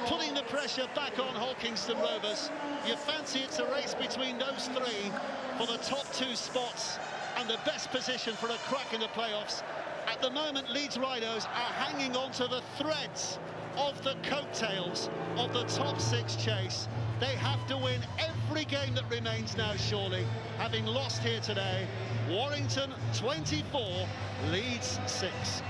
putting the pressure back on Hawkinston Rovers. You fancy it's a race between those three for the top 2 spots and the best position for a crack in the playoffs. At the moment, Leeds Rhinos are hanging on to the threads of the coattails of the top 6 chase. They have to win every game that remains now, surely. Having lost here today, Warrington 24, Leeds 6.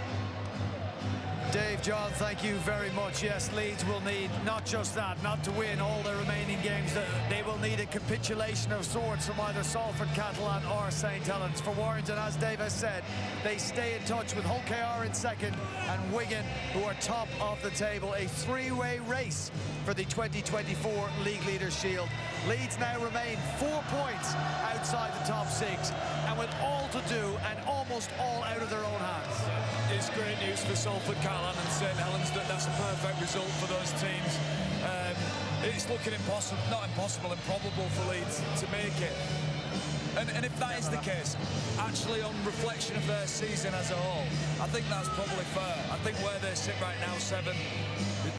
Dave, John, thank you very much. Yes, Leeds will need not just that, not to win all their remaining games. They will need a capitulation of sorts from either Salford, Catalan or St Helens. For Warrington, as Dave has said, they stay in touch with Hull KR in second and Wigan, who are top of the table. A 3-way race for the 2024 League Leaders Shield. Leeds now remain 4 points outside the top 6 and with all to do and almost all out of their own hands. It's great news for Salford, Catalan and St Helens that that's a perfect result for those teams. It's looking impossible, not impossible, improbable for Leeds to make it. And if that is the case, actually on reflection of their season as a whole, I think that's probably fair. I think where they sit right now, 7,